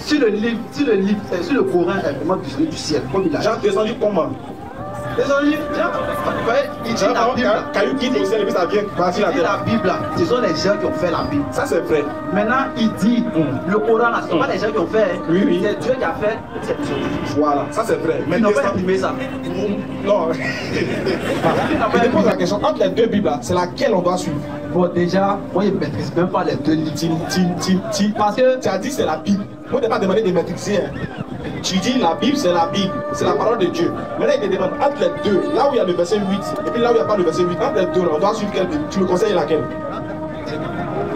si le Coran est vraiment descendu du ciel, comme il a. Jean descendu comment? Désolé, il dit la Bible. Caillou quitte le ciel et puis ça vient partir la terre. La Bible, ce sont les gens qui ont fait la Bible. Ça c'est vrai. Maintenant, il dit, le Coran, ce ne sont pas les gens qui ont fait. Oui, oui. C'est Dieu qui a fait. Voilà, ça c'est vrai. Mais ils n'ont pas imprimé ça. Non. Je te pose la question, entre les deux Bibles, c'est laquelle on doit suivre? Bon, déjà, moi je ne maîtrise même pas les deux livres. Parce que tu as dit c'est la Bible. Moi, je t'ai pas demandé de maîtriser. Tu dis la Bible, c'est la Bible, c'est la parole de Dieu. Maintenant, il te demande entre les deux, là où il y a le verset 8 et puis là où il n'y a pas le verset 8, entre les deux, on doit suivre quelle Bible? Tu me conseilles laquelle?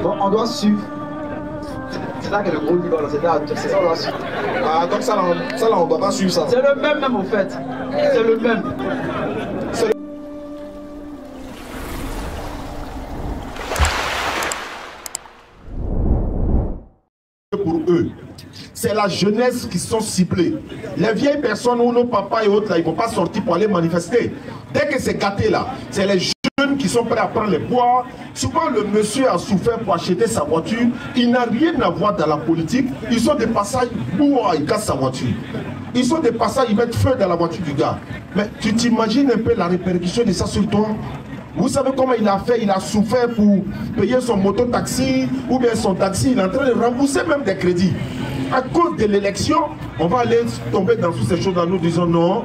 Bon, on doit suivre. C'est là que le gros livre, c'est ça on doit suivre. Ah, donc ça là, on ne doit pas suivre ça. C'est le même au fait. C'est le même. Pour eux, c'est la jeunesse qui sont ciblées. Les vieilles personnes ou nos papas et autres là, ils ne vont pas sortir pour aller manifester. Dès que c'est gâté là, c'est les jeunes qui sont prêts à prendre les bois. Souvent le monsieur a souffert pour acheter sa voiture, il n'a rien à voir dans la politique. Ils sont des passages, bois, ils cassent sa voiture. Ils sont des passages, ils mettent feu dans la voiture du gars. Mais tu t'imagines un peu la répercussion de ça sur toi? Vous savez comment il a fait? Il a souffert pour payer son moto-taxi ou bien son taxi. Il est en train de rembourser même des crédits. À cause de l'élection, on va aller tomber dans toutes ces choses-là. Nous disons non,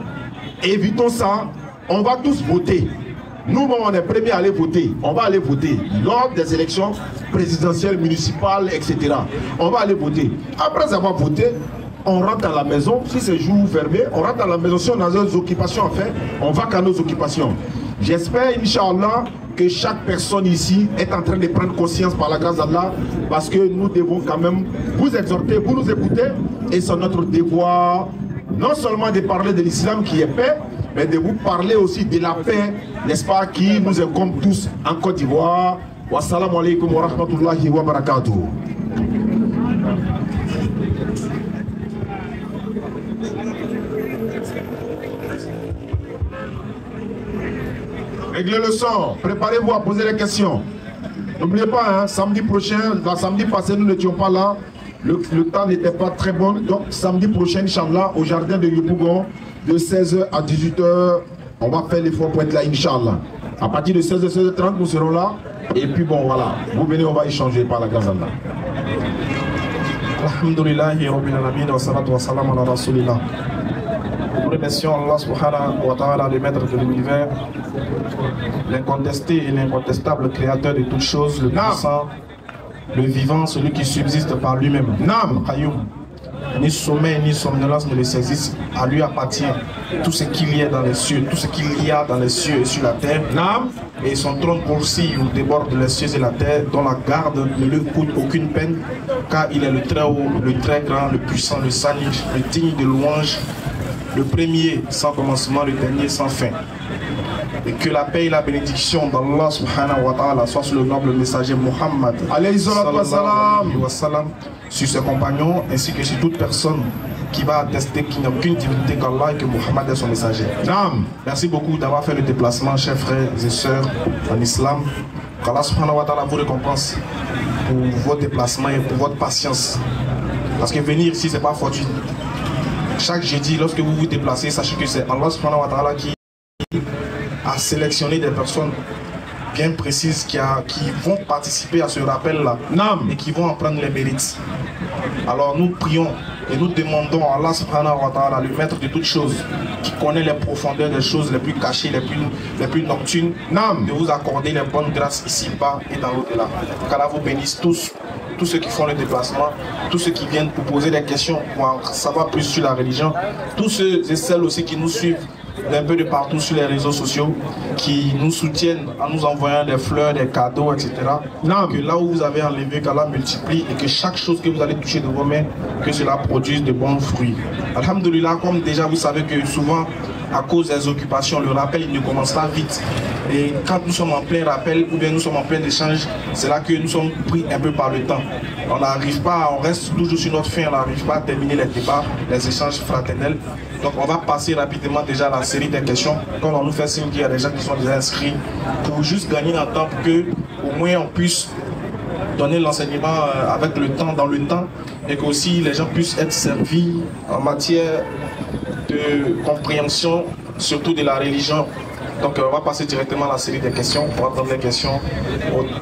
évitons ça. On va tous voter. Nous, on est premiers à aller voter. On va aller voter lors des élections présidentielles, municipales, etc. On va aller voter. Après avoir voté, on rentre à la maison. Si c'est jour fermé, on rentre à la maison. Si on a des occupations à faire, on va qu'à nos occupations. J'espère, Inch'Allah, que chaque personne ici est en train de prendre conscience par la grâce d'Allah, parce que nous devons quand même vous exhorter, vous nous écouter, et c'est notre devoir, non seulement de parler de l'islam qui est paix, mais de vous parler aussi de la paix, n'est-ce pas, qui nous incombe tous en Côte d'Ivoire. Wassalamu alaikum wa rahmatullahi wa barakatuh. Réglez le son, préparez-vous à poser les questions. N'oubliez pas, hein, samedi prochain, la samedi passé, nous n'étions pas là. Le temps n'était pas très bon. Donc, samedi prochain, Inch'Allah, au jardin de Yopougon, de 16h à 18h, on va faire l'effort pour être là, Inch'Allah. À partir de 16h, 16h30, nous serons là. Et puis, bon, voilà. Vous venez, on va échanger par la grâce d'Allah. Alhamdulillahi Rabbil Alamin wa salatu wa salam ala Rasulillah. Nous remercions Allah subhanahu wa ta'ala, le maître de l'univers, l'incontesté et l'incontestable créateur de toutes choses, le puissant, le vivant, celui qui subsiste par lui-même. Nam, Qayyum. Ni sommeil ni somnolence ne le saisissent, à lui appartient tout ce qu'il y a dans les cieux, tout ce qu'il y a dans les cieux et sur la terre. Nam. Et son trône poursuit ou déborde les cieux et la terre, dont la garde ne lui coûte aucune peine, car il est le très haut, le très grand, le puissant, le salut, le digne de louange, le premier sans commencement, le dernier sans fin. Et que la paix et la bénédiction d'Allah subhanahu wa ta'ala soient sur le noble messager Muhammad alayhi wa sallam, sur ses compagnons ainsi que sur toute personne qui va attester qu'il n'y a aucune divinité qu'Allah et que Muhammad est son messager. Merci beaucoup d'avoir fait le déplacement, chers frères et sœurs en islam. Qu'Allah subhanahu wa ta'ala vous récompense pour vos déplacements et pour votre patience. Parce que venir ici, c'est pas fortuit. Chaque jeudi, lorsque vous vous déplacez, sachez que c'est Allah subhanahu wa ta'ala qui a sélectionné des personnes bien précises qui vont participer à ce rappel-là et qui vont en prendre les mérites. Alors nous prions et nous demandons à Allah subhanahu wa ta'ala, le maître de toutes choses, qui connaît les profondeurs des choses les plus cachées, les plus nocturnes, de vous accorder les bonnes grâces ici-bas et dans l'au-delà. Qu'Allah vous bénisse tous ceux qui font le déplacement, tous ceux qui viennent pour poser des questions, pour en savoir plus sur la religion, tous ceux et celles aussi qui nous suivent d'un peu de partout sur les réseaux sociaux, qui nous soutiennent en nous envoyant des fleurs, des cadeaux, etc. Que là où vous avez enlevé, qu'Allah multiplie et que chaque chose que vous allez toucher de vos mains, que cela produise de bons fruits. Alhamdulillah, comme déjà vous savez que souvent, à cause des occupations, le rappel il ne commence pas vite. Et quand nous sommes en plein rappel ou bien nous sommes en plein échange, c'est là que nous sommes pris un peu par le temps. On n'arrive pas, on reste toujours sur notre fin, on n'arrive pas à terminer les débats, les échanges fraternels. Donc on va passer rapidement déjà à la série des questions. Comme on nous fait signe qu'il y a des gens qui sont déjà inscrits, pour juste gagner en temps pour que au moins on puisse donner l'enseignement avec le temps, dans le temps, et que aussi les gens puissent être servis en matière de compréhension, surtout de la religion. Donc on va passer directement à la série des questions. On va prendre les questions.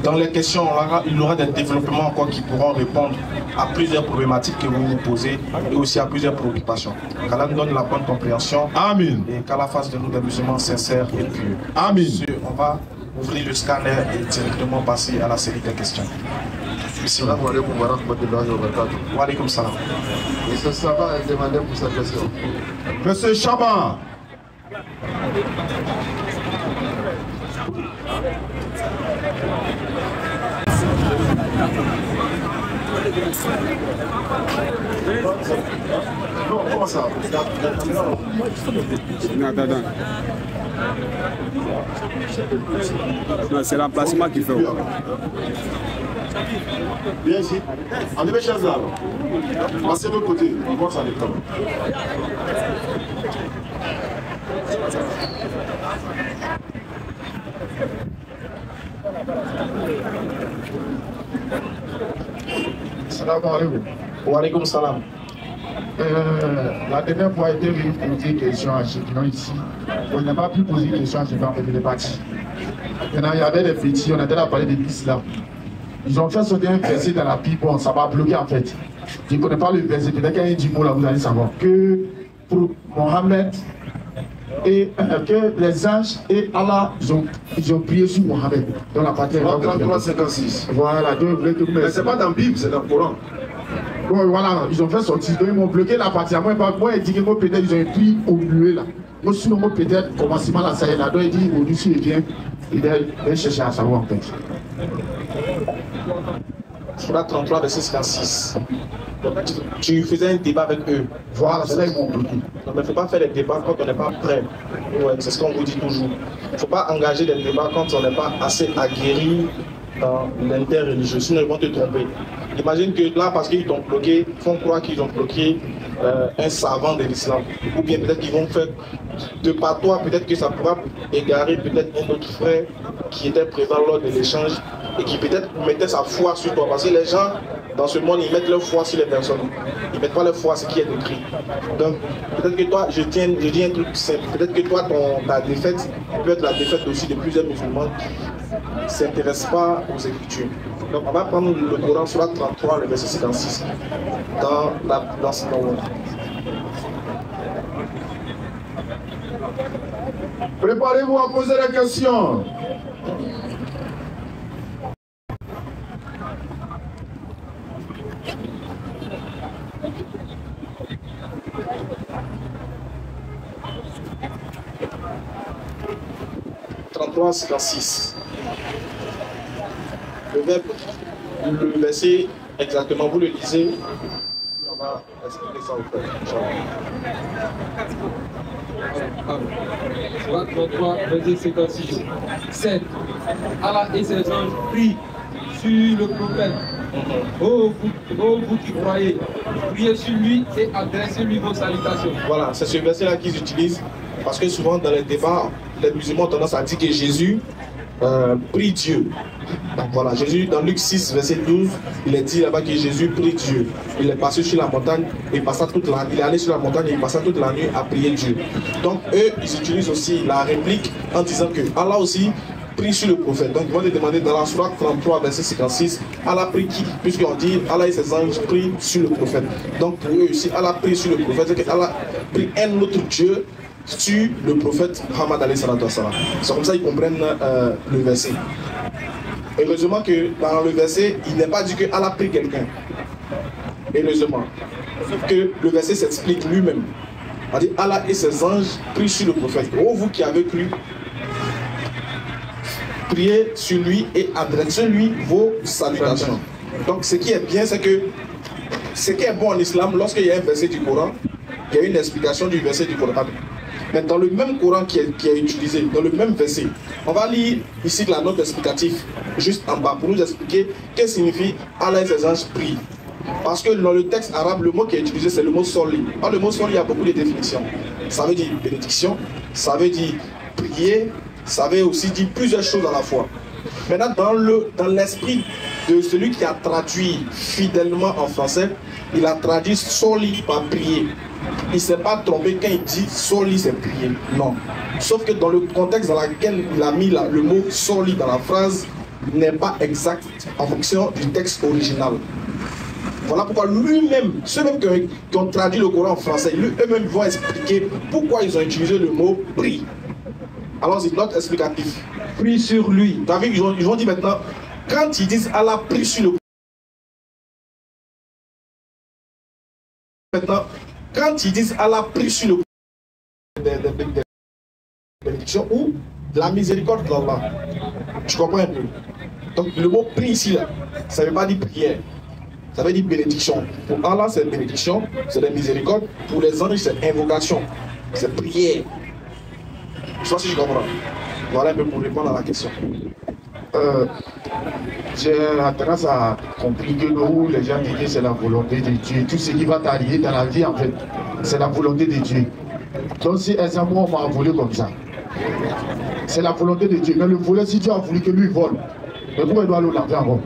Dans les questions, il y aura des développements encore qui pourront répondre à plusieurs problématiques que vous vous posez et aussi à plusieurs préoccupations. Qu'Allah nous donne la bonne compréhension. Amen. Et qu'Allah fasse de nous des musulmans sincères et purs. Amen. On va ouvrir le scanner et directement passer à la série des questions. Salam alaikum wa rahmatullahi wa barakatuh. Wa alaikum salam. Monsieur Saba est demandé pour sa question. Monsieur Chaba. Non, comment ça? Non, c'est l'emplacement qui fait. Viens ici. En deux chaises là. Passez de l'autre côté. On voit ça les temps. Salam alaikum. Wa alaikum salam. La dernière fois, il était venu poser une question à Chikino ici. On n'a pas pu poser une question à Chikino, mais il est parti. Maintenant, il y avait des petits, on était là à parler de l'islam. Ils ont fait sauter un verset dans la Bible, bon, ça va bloquer en fait. Je ne connais pas le verset, peut-être qu'il y a un 10 mots là, vous allez savoir. Que pour Mohammed, et que les anges et Allah, ils ont prié sur Mohammed dans la partie. 33-56. Voilà, donc Mais c'est pas dans la Bible, c'est dans le Coran. Bon, voilà, ils ont fait sortir, donc ils m'ont bloqué la partie. Moi, ils disent que moi, peut-être, ils ont pris au muet là. Moi, sinon, moi, peut-être, commencement là, ça y est là. Donc, il dit, au-dessus, il vient, il va chercher à savoir en fait. Surat 33, verset 56. Tu faisais un débat avec eux. Voilà, c'est là qu'ils m'ont bloqué. Non, mais il ne faut pas faire des débats quand on n'est pas prêt. Ouais, c'est ce qu'on vous dit toujours. Il ne faut pas engager des débats quand on n'est pas assez aguerri dans l'interreligieux. Sinon, ils vont te tromper. Imagine que là, parce qu'ils t'ont bloqué, ils font croire qu'ils ont bloqué un savant de l'islam. Ou bien peut-être qu'ils vont faire de par toi, peut-être que ça pourra égarer peut-être un autre frère qui était présent lors de l'échange et qui peut-être mettait sa foi sur toi. Parce que les gens, dans ce monde, ils mettent leur foi sur les personnes. Ils ne mettent pas leur foi sur ce qui est écrit. Donc, peut-être que toi, je dis un truc simple. Peut-être que toi, ta défaite peut être la défaite aussi de plusieurs musulmans qui ne s'intéressent pas aux Écritures. Donc, on va prendre le Coran sur la 33, le verset 56, dans ce moment. Préparez-vous à poser la question. Le verset exactement, vous le lisez. On va expliquer ça au frère. Surat 33, verset 56. 7. Allah et ses anges prient sur le prophète. Oh vous qui croyez, priez sur lui et adressez-lui vos salutations. Voilà, c'est ce verset-là qu'ils utilisent parce que souvent dans les débats, les musulmans ont tendance à dire que Jésus prie Dieu. Donc voilà, Jésus dans Luc 6, verset 12, il est dit là-bas que Jésus prie Dieu. Il est passé sur la montagne, il est allé sur la montagne et il passa toute la nuit à prier Dieu. Donc eux, ils utilisent aussi la réplique en disant que Allah aussi prie sur le prophète. Donc ils vont te demander dans la sourate 33, verset 56, Allah prie qui? Puisqu'on dit Allah et ses anges prient sur le prophète. Donc pour eux aussi, Allah prie sur le prophète, c'est qu'Allah prie un autre Dieu sur le prophète Muhammad alayhi salatu wassalam. C'est comme ça qu'ils comprennent le verset. Heureusement que dans le verset, il n'est pas dit que Allah prie quelqu'un. Heureusement. Sauf que le verset s'explique lui-même. On dit Allah et ses anges prient sur le prophète. Oh, vous qui avez cru, priez sur lui et adressez-lui vos salutations. Donc ce qui est bien, c'est que ce qui est bon en islam, lorsqu'il y a un verset du Coran, il y a une explication du verset du Coran. Mais dans le même Coran qui est utilisé, dans le même verset, on va lire ici la note explicative juste en bas pour nous expliquer qu'est-ce que signifie Allah et ses anges prient. Parce que dans le texte arabe, le mot qui est utilisé, c'est le mot soli. Dans le mot soli, il y a beaucoup de définitions. Ça veut dire bénédiction, ça veut dire prier, ça veut aussi dire plusieurs choses à la fois. Maintenant, dans l'esprit de celui qui a traduit fidèlement en français, il a traduit soli par prier. Il ne s'est pas trompé quand il dit soli c'est prier. Non. Sauf que dans le contexte dans lequel il a mis le mot soli dans la phrase n'est pas exact en fonction du texte original. Voilà pourquoi lui-même, ceux-mêmes qui ont traduit le Coran en français, eux-mêmes vont expliquer pourquoi ils ont utilisé le mot prie. Alors c'est notre explicatif. Prie sur lui. Tu as vu, ils vont dire maintenant, quand ils disent Allah prie sur le maintenant, quand ils disent Allah prie sur le bénédiction ou la miséricorde d'Allah, tu comprends un peu. Donc le mot prie ici, là, ça ne veut pas dire prière, ça veut dire bénédiction. Pour Allah c'est bénédiction, c'est la miséricorde. Pour les anges c'est invocation, c'est prière. Je sais pas si je comprends. Voilà un peu pour répondre à la question. J'ai tendance à comprendre que nous, les gens disent que c'est la volonté de Dieu. Tout ce qui va t'arriver dans la vie, en fait, c'est la volonté de Dieu. Donc si exemple, on m'a volé comme ça, c'est la volonté de Dieu. Mais le volet, si Dieu a voulu que lui vole, mais pourquoi il doit l'enlever encore?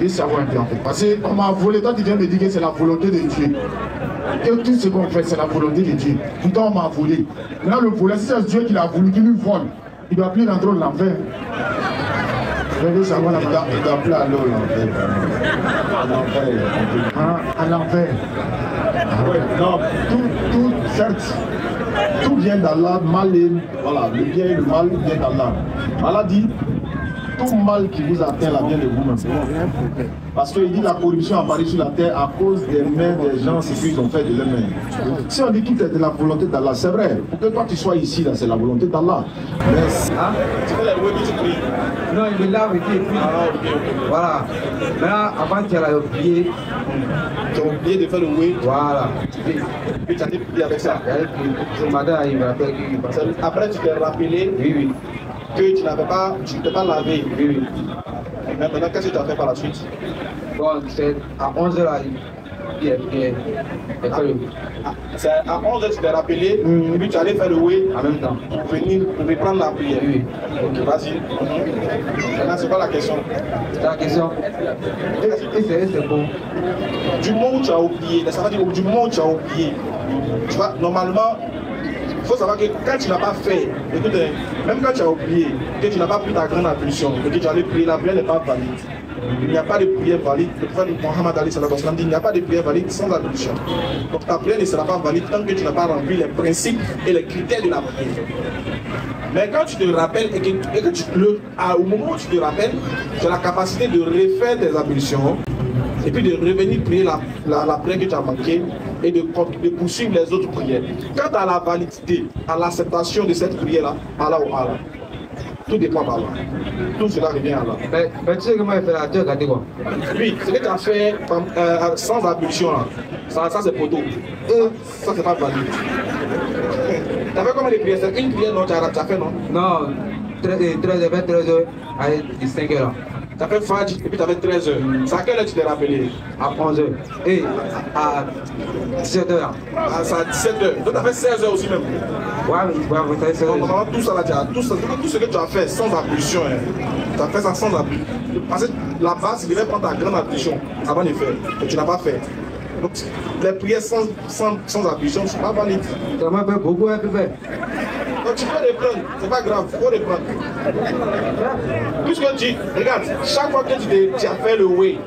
Il faut savoir un peu en fait. Parce qu'on m'a volé, toi tu viens me dire que c'est la volonté de Dieu. Que tout ce qu'on fait, c'est la volonté de Dieu. Pourtant on m'a volé. Maintenant le volet, si c'est Dieu qui l'a voulu, qui lui vole, il doit plus rentrer dans l'enfer. Je veux savoir la madame. Il doit plus aller à l'enfer. À l'enfer. Oui, non, tout, certes, tout vient d'Allah, mal et voilà, le bien et le mal vient d'Allah. Allah dit, tout mal qui vous atteint là vient de vous-même. Parce qu'il dit la corruption apparaît sur la terre à cause des mains des gens, c'est ce qu'ils ont fait de leurs mains. Si on dit tout est de la volonté d'Allah, c'est vrai. Pour que toi tu sois ici, là, c'est la volonté d'Allah. Mais Hein? Tu fais la web tu pries. Non, il me lave et puis. Voilà. Maintenant, avant tu as oublié. Tu as oublié de faire le way. Voilà. Puis tu as prié avec ça. Ce matin, il me rappelle qu'il passe. Après tu t'es rappelé Oui. que tu n'avais pas, tu ne t'es pas lavé. Oui. Mais maintenant qu'est-ce que tu as fait par la suite? Bon, c'est à 11h là. C'est à 11h tu t'es rappelé, et puis tu allais faire le way En même temps. pour venir reprendre la prière. Oui. Ok, vas-y. Maintenant c'est pas la question. C'est la question. Et c'est bon. Du moment où tu as oublié, ça veut dire du moment où tu as oublié, tu vois, normalement, il faut savoir que quand tu n'as pas fait, écoute, même quand tu as oublié, que tu n'as pas pris ta grande impulsion, que tu allais prier, la prière n'est pas valide. Il n'y a pas de prière valide. Le prophète Mohammed Ali sallallahu alayhi wa sallam dit il n'y a pas de prière valide sans impulsion. Donc ta prière ne sera pas valide tant que tu n'as pas rempli les principes et les critères de la prière. Mais quand tu te rappelles et que au moment où tu te rappelles, tu as la capacité de refaire tes impulsions et puis de revenir prier la prière que tu as manquée et de poursuivre les autres prières. Quant à la validité, à l'acceptation de cette prière-là, Allah ou Allah, tout dépend d'Allah. Tout cela revient à Allah. Mais tu sais comment il fait la Dieu, regardez quoi. Oui, ce que tu as fait sans impulsion, là, ça c'est poteau. Ça c'est pas valide. Tu as fait combien de prières? C'est une prière, non? Tu as fait, non? Non, 13h, 23h, allez, 5h là. Tu as fait Fajr et puis tu as fait 13h. C'est à quelle heure tu t'es rappelé? À 11h. Et à 17h là. C'est à 17h. Donc tu as fait 16h aussi même. Ouais, vous savez, c'est Normalement, tout ça là, tout ce que tu as fait sans impulsion, hein, tu as fait ça sans impulsion. Parce que la base, il devait prendre ta grande impulsion avant de faire. Et tu n'as pas fait. Donc les prières sans impulsion ne sont pas valides. ça m'a fait beaucoup, un peu fait. Donc tu peux reprendre, c'est pas grave, il faut reprendre. Puisque regarde, chaque fois que tu as fait le way,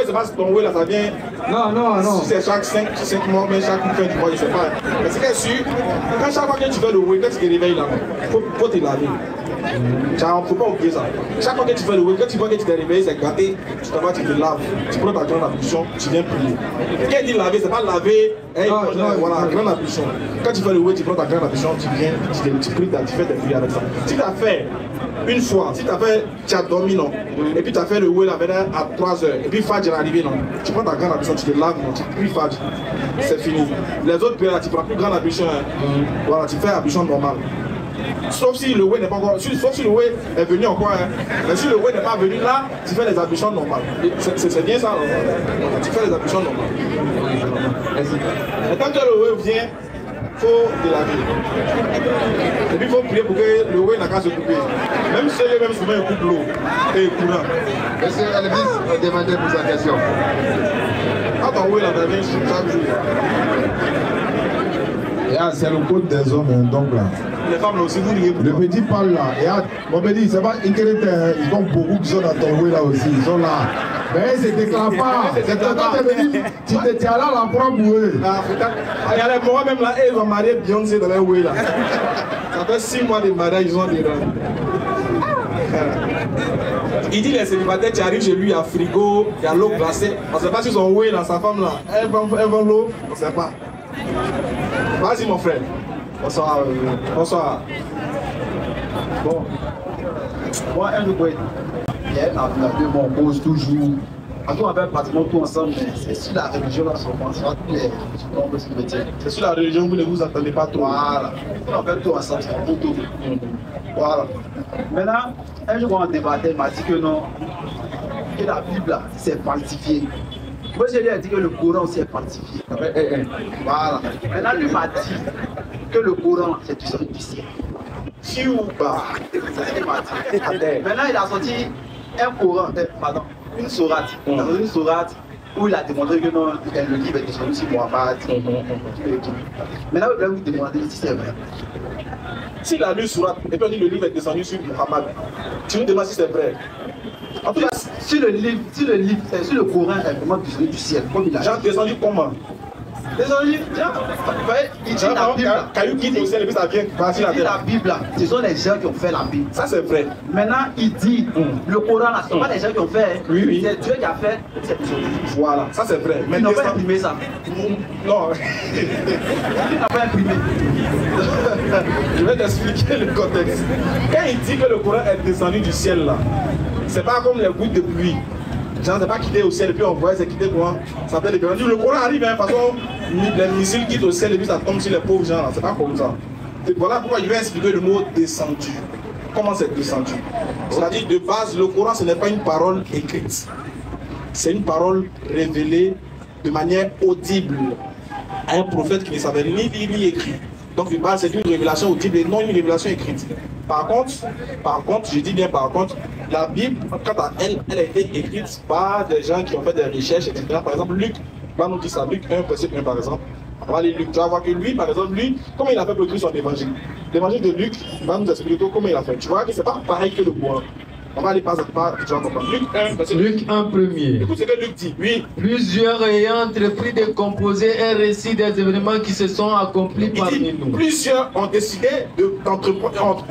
c'est pas ton way là, ça vient. Non. Si c'est chaque 5 mois, mais chaque fin du mois, je sais pas. Mais c'est sûr, quand chaque fois que tu fais le way, quand tu te réveilles là, il faut te laver. Il ne faut pas oublier ça. Chaque fois que tu fais le way, quand tu vois que tu t'es réveillé, c'est gâté, tu t'en vas, tu te laves, tu prends ta grande impulsion, tu viens prier. Quand il dit laver, c'est pas laver, voilà, grande impulsion. Quand tu fais le way, tu prends ta grande impulsion, tu viens, tu pries, tu fais tes prières avec ça. Si tu as fait une fois, si tu as dormi, non, et puis tu as fait le way là, à 3h, et puis Fajr est arrivé, non, tu prends ta grande impulsion, tu te laves, non, tu pries Fajr, c'est fini. Les autres prières, tu prends plus grande impulsion, hein. Voilà, tu fais impulsion normale. Sauf si le way n'est pas encore, sauf si le way est venu encore, hein. Mais si le way n'est pas venu là, tu fais les impulsions normales. C'est bien ça, non? Tu fais les impulsions normales. Et tant que le way vient, faut délaver. Et puis il faut prier pour que le whey n'a qu'à se couper. Même si même souvent il coupe l'eau et le courant. Est-ce que Elvis a demandé pour sa question? Quand ton whey l'entendait chaque jour. C'est le code des hommes, donc là. Les femmes là aussi, vous n'irez Le petit parle là. Mon petit, c'est pas intéressant. Ils ont beaucoup qui sont dans ton whey là aussi. Ils sont là. Mais c'est déclaré pas. C'est quand tu te tiens là, la propre whey. Il y a les morts même là, ils vont marier Beyoncé dans leur whey là. Ça fait 6 mois de mariage, ils ont des rangs. Il dit les célibataires, tu arrives chez lui, il y a frigo, il y a l'eau glacée. On ne sait pas si son whey là, sa femme là, elle vend l'eau, on ne sait pas. Vas-y mon frère. Bonsoir. Bonsoir. Bon. Moi, un de on pose toujours. On fait pratiquement tout ensemble, mais c'est sur la religion là, on pense tous les c'est sur la religion, vous ne vous attendez pas trop. Voilà. On fait tout ensemble, c'est pour tout. Voilà. Maintenant, un jour, on débattait, il m'a dit que non, que la Bible là, c'est falsifié. Moi, je lui ai dit que le Coran aussi est falsifié. Voilà. Maintenant, lui m'a dit que le Coran, c'est du sang du ciel. Si ou pas. Maintenant, il a sorti un Coran, pardon, une sourate. Une sourate où il a démontré que non, le livre est descendu sur Mohammed. Maintenant, il va vous demander si c'est vrai. S'il a lu sourate et puis on dit le livre est descendu sur Mohammed, tu nous demandes si c'est vrai. En tout cas, sur le Coran est vraiment descendu du ciel, comme il a. Genre descendu comment? Descendu, il dit la Bible. Caillou quitte au ciel et puis ça vient passer la terre. Il dit la Bible là, ce sont les gens qui ont fait la Bible. Ça c'est vrai. Maintenant, il dit le Coran là, ce ne sont pas les gens qui ont fait. Oui. C'est Dieu qui a fait cette chose. Voilà, ça c'est vrai. Mais ils n'ont pas imprimé ça. Non. Il n'a pas imprimé. Je vais t'expliquer le contexte. Quand il dit que le Coran est descendu du ciel là, c'est pas comme les gouttes de pluie. Genre, c'est pas quitté au ciel et puis on voit, c'est quitté quoi. Ça s'appelle le Coran arrive, hein, de toute façon, les missiles quittent au ciel et puis ça tombe sur les pauvres gens là. C'est pas comme ça. Et voilà pourquoi il va expliquer le mot descendu. Comment c'est descendu? C'est-à-dire, de base, le Coran, ce n'est pas une parole écrite. C'est une parole révélée de manière audible à un prophète qui ne savait ni lire ni écrire. Donc, de base, c'est une révélation audible et non une révélation écrite. Par contre, je dis bien par contre, la Bible, quant à elle, elle a été écrite par des gens qui ont fait des recherches, etc. Par exemple, Luc va nous dire ça, Luc 1, verset 1 par exemple. On va aller Luc, tu vas voir que lui, par exemple, lui, comment il a fait pour écrire son évangile? L'évangile de Luc va nous expliquer comment il a fait. Tu vois que c'est pas pareil que le Coran. On va aller pas à pas, tu vas comprendre. Luc 1 premier. Écoute ce que Luc dit. Oui. Plusieurs ayant entrepris de composer un récit des événements qui se sont accomplis parmi nous. Plusieurs ont décidé d'entreprendre,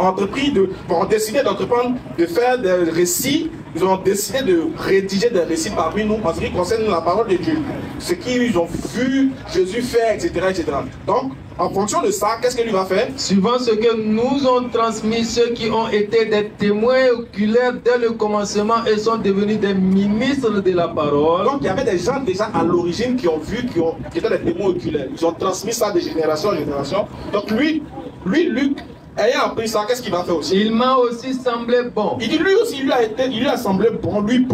de faire des récits. Ils ont décidé de rédiger des récits parmi nous en ce qui concerne la parole de Dieu. Ce qu'ils ont vu Jésus faire, etc., etc. Donc, en fonction de ça, qu'est-ce que lui va faire? Suivant ce que nous ont transmis ceux qui ont été des témoins oculaires dès le commencement et sont devenus des ministres de la parole. Donc il y avait des gens déjà à l'origine qui ont vu, qui étaient des témoins oculaires. Ils ont transmis ça de génération en génération. Donc lui, Luc, ayant appris ça, qu'est-ce qu'il va faire aussi? Il m'a aussi semblé bon. Il dit lui aussi, il lui a semblé bon, lui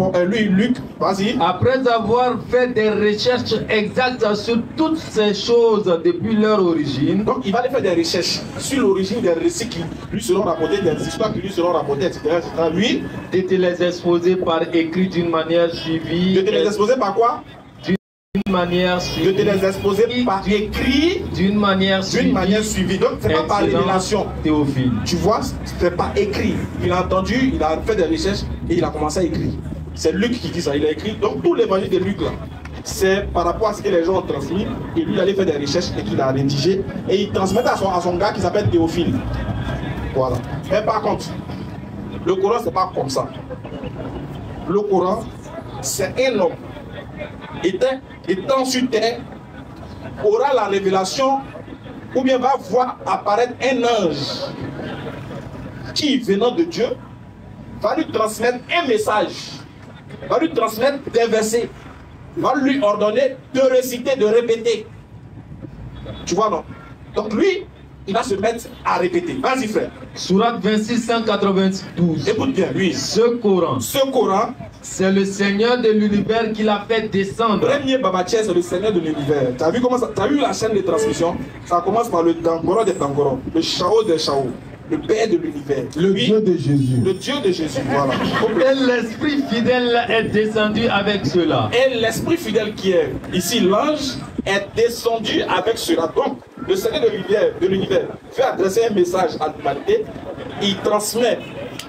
Luc, vas-y. Après avoir fait des recherches exactes sur toutes ces choses depuis leur origine. Donc il va aller faire des recherches sur l'origine des récits qui lui seront rapportés, des histoires qui lui seront rapportées, etc. Lui, de te les exposer par écrit d'une manière suivie. De te les exposer par quoi? D'une manière suivie. De te les exposer par écrit. D'une manière suivie. Donc c'est pas par révélation. Théophile. Tu vois, c'est pas écrit. Il a entendu, il a fait des recherches et il a commencé à écrire. C'est Luc qui dit ça, il a écrit. Donc tout l'évangile de Luc là, c'est par rapport à ce que les gens ont transmis. Et lui il allait faire des recherches et qu'il a rédigé. Et il transmettait à son gars qui s'appelle Théophile. Voilà. Mais par contre, le Coran c'est pas comme ça. Le Coran, c'est un homme étant sur terre, aura la révélation ou bien va voir apparaître un ange qui, venant de Dieu, va lui transmettre un message, va lui transmettre des versets, va lui ordonner de réciter, de répéter. Tu vois, non? Donc lui, il va se mettre à répéter. Vas-y frère. Sourate 26, 192. Écoute bien, lui. Ce Coran C'est le Seigneur de l'univers qui l'a fait descendre. Premier Babatier, c'est le Seigneur de l'univers. Tu as vu comment ça, tu as vu la chaîne de transmission? Ça commence par le Dangoro des Dangoro, le Chao des Chao, le Père de l'univers, le Dieu de Jésus. Le Dieu de Jésus, voilà. Et l'Esprit fidèle est descendu avec cela. Et l'Esprit fidèle qui est ici, l'ange, est descendu avec cela. Donc, le Seigneur de l'univers fait adresser un message à l'humanité. Il transmet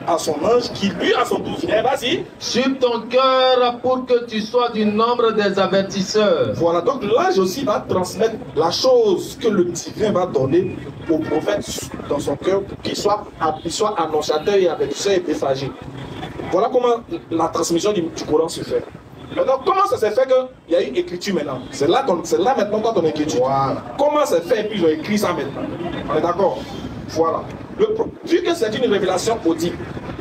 à son ange qui lui a son tour. Vas-y. Sur ton cœur pour que tu sois du nombre des avertisseurs. Voilà, donc l'ange aussi va transmettre la chose que le divin va donner au prophète dans son cœur pour qu'il soit annonciateur et avertisseur et messager. Voilà comment la transmission du Coran se fait. Maintenant, comment ça s'est fait qu'il y a une écriture maintenant? C'est là maintenant quand on écrit. Voilà. Comment ça s'est fait et puis ils ont écrit ça maintenant? On est d'accord? Voilà. Vu que c'est une révélation audible,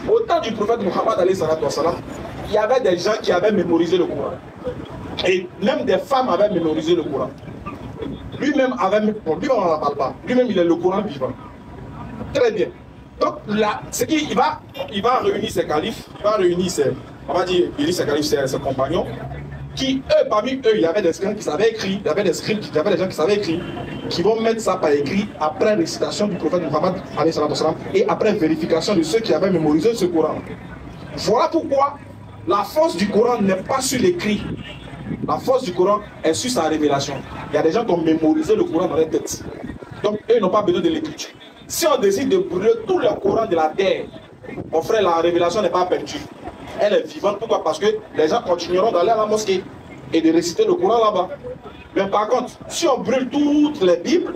au temps du prophète Muhammad, il y avait des gens qui avaient mémorisé le Coran. Et même des femmes avaient mémorisé le Coran. Lui-même avait, bon, lui-même on n'en parle pas. Lui-même il est le Coran vivant. Très bien. Donc là, c'est qu'il va réunir ses califes, il va réunir ses, on va dire, il dit ses califes, ses compagnons, qui eux, parmi eux, il y avait des scribes qui savaient écrire, il y avait des scribes, il y avait des gens qui savaient écrire, qui vont mettre ça par écrit après récitation du prophète Muhammad et après vérification de ceux qui avaient mémorisé ce Coran. Voilà pourquoi la force du Coran n'est pas sur l'écrit. La force du Coran est sur sa révélation. Il y a des gens qui ont mémorisé le Coran dans leur tête. Donc eux n'ont pas besoin de l'écriture. Si on décide de brûler tout le Coran de la terre, mon frère, la révélation n'est pas perdue. Elle est vivante. Pourquoi? Parce que les gens continueront d'aller à la mosquée et de réciter le Coran là-bas. Mais par contre, si on brûle toutes les Bibles,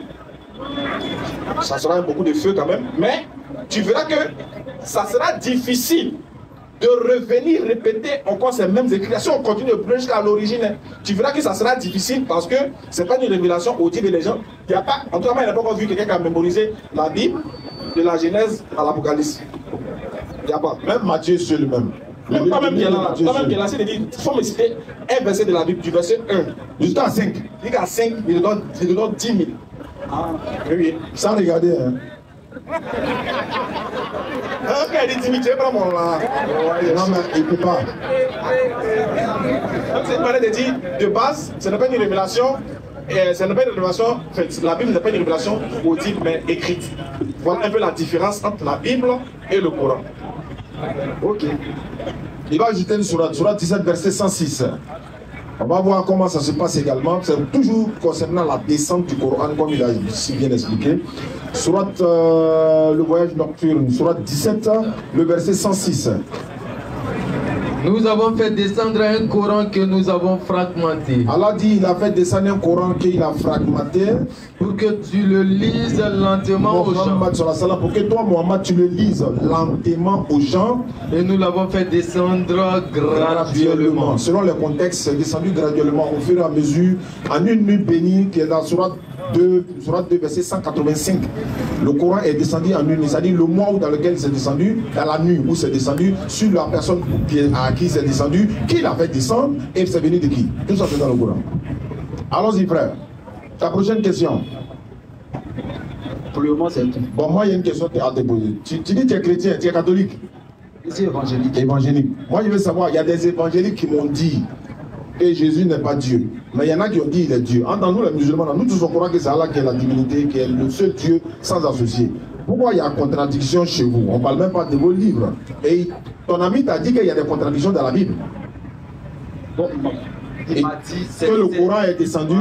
ça sera beaucoup de feu quand même, mais tu verras que ça sera difficile de revenir répéter encore ces mêmes écritures. Si on continue de brûler jusqu'à l'origine, tu verras que ça sera difficile parce que ce n'est pas une révélation audible des gens. Il y a pas, en tout cas, il n'y a pas encore vu quelqu'un qui a mémorisé la Bible de la Genèse à l'Apocalypse. Il n'y a pas. Même Matthieu seul même. Même pas même qui est là. Pas même qui est là. Il dit, il faut me citer un verset de la Bible, du verset 1 jusqu'à 5. Il dit qu'à 5, il donne 10 000. Ah, oui. Sans regarder, hein. Ok, il dit 10 000, tu veux prendre mon là. Non, mais il ne peut pas. Donc, c'est une manière de dire, de base, ce n'est pas une révélation. Ce n'est pas une révélation, en fait, la Bible n'est pas une révélation audible, mais écrite. Voilà un peu la différence entre la Bible et le Coran. Ok. Il va ajouter une sourate, sourate 17, verset 106. On va voir comment ça se passe également. C'est toujours concernant la descente du Coran, comme il a si bien expliqué. Sourate, le voyage nocturne, sourate 17, le verset 106. Nous avons fait descendre un Coran que nous avons fragmenté. Allah dit, il a fait descendre un Coran qu'il a fragmenté. Pour que tu le lises lentement aux gens. Pour que toi, Mohammed, tu le lises lentement aux gens. Et nous l'avons fait descendre graduellement. Selon le contexte, c'est descendu graduellement au fur et à mesure, en une nuit bénie qui est dans Sourate 2, verset 185. Le Coran est descendu en une nuit, c'est-à-dire le mois dans lequel c'est descendu, dans la nuit où c'est descendu, sur la personne à qui c'est descendu, qui l'a fait descendre, et c'est venu de qui? Tout ça c'est dans le Coran. Allons-y frère. Ta prochaine question. Pour le moment, c'est tout. Bon, moi, il y a une question à te poser. Tu dis que tu es chrétien, tu es catholique? C'est évangélique. Évangélique. Moi, je veux savoir, il y a des évangéliques qui m'ont dit que Jésus n'est pas Dieu. Mais il y en a qui ont dit qu'il est Dieu. Entre nous, les musulmans, nous tous on croit que c'est Allah qui est la divinité, qui est le seul Dieu sans associé. Pourquoi il y a contradiction chez vous? On ne parle même pas de vos livres. Et ton ami t'a dit qu'il y a des contradictions dans la Bible. Bon, il m'a dit que le Coran est descendu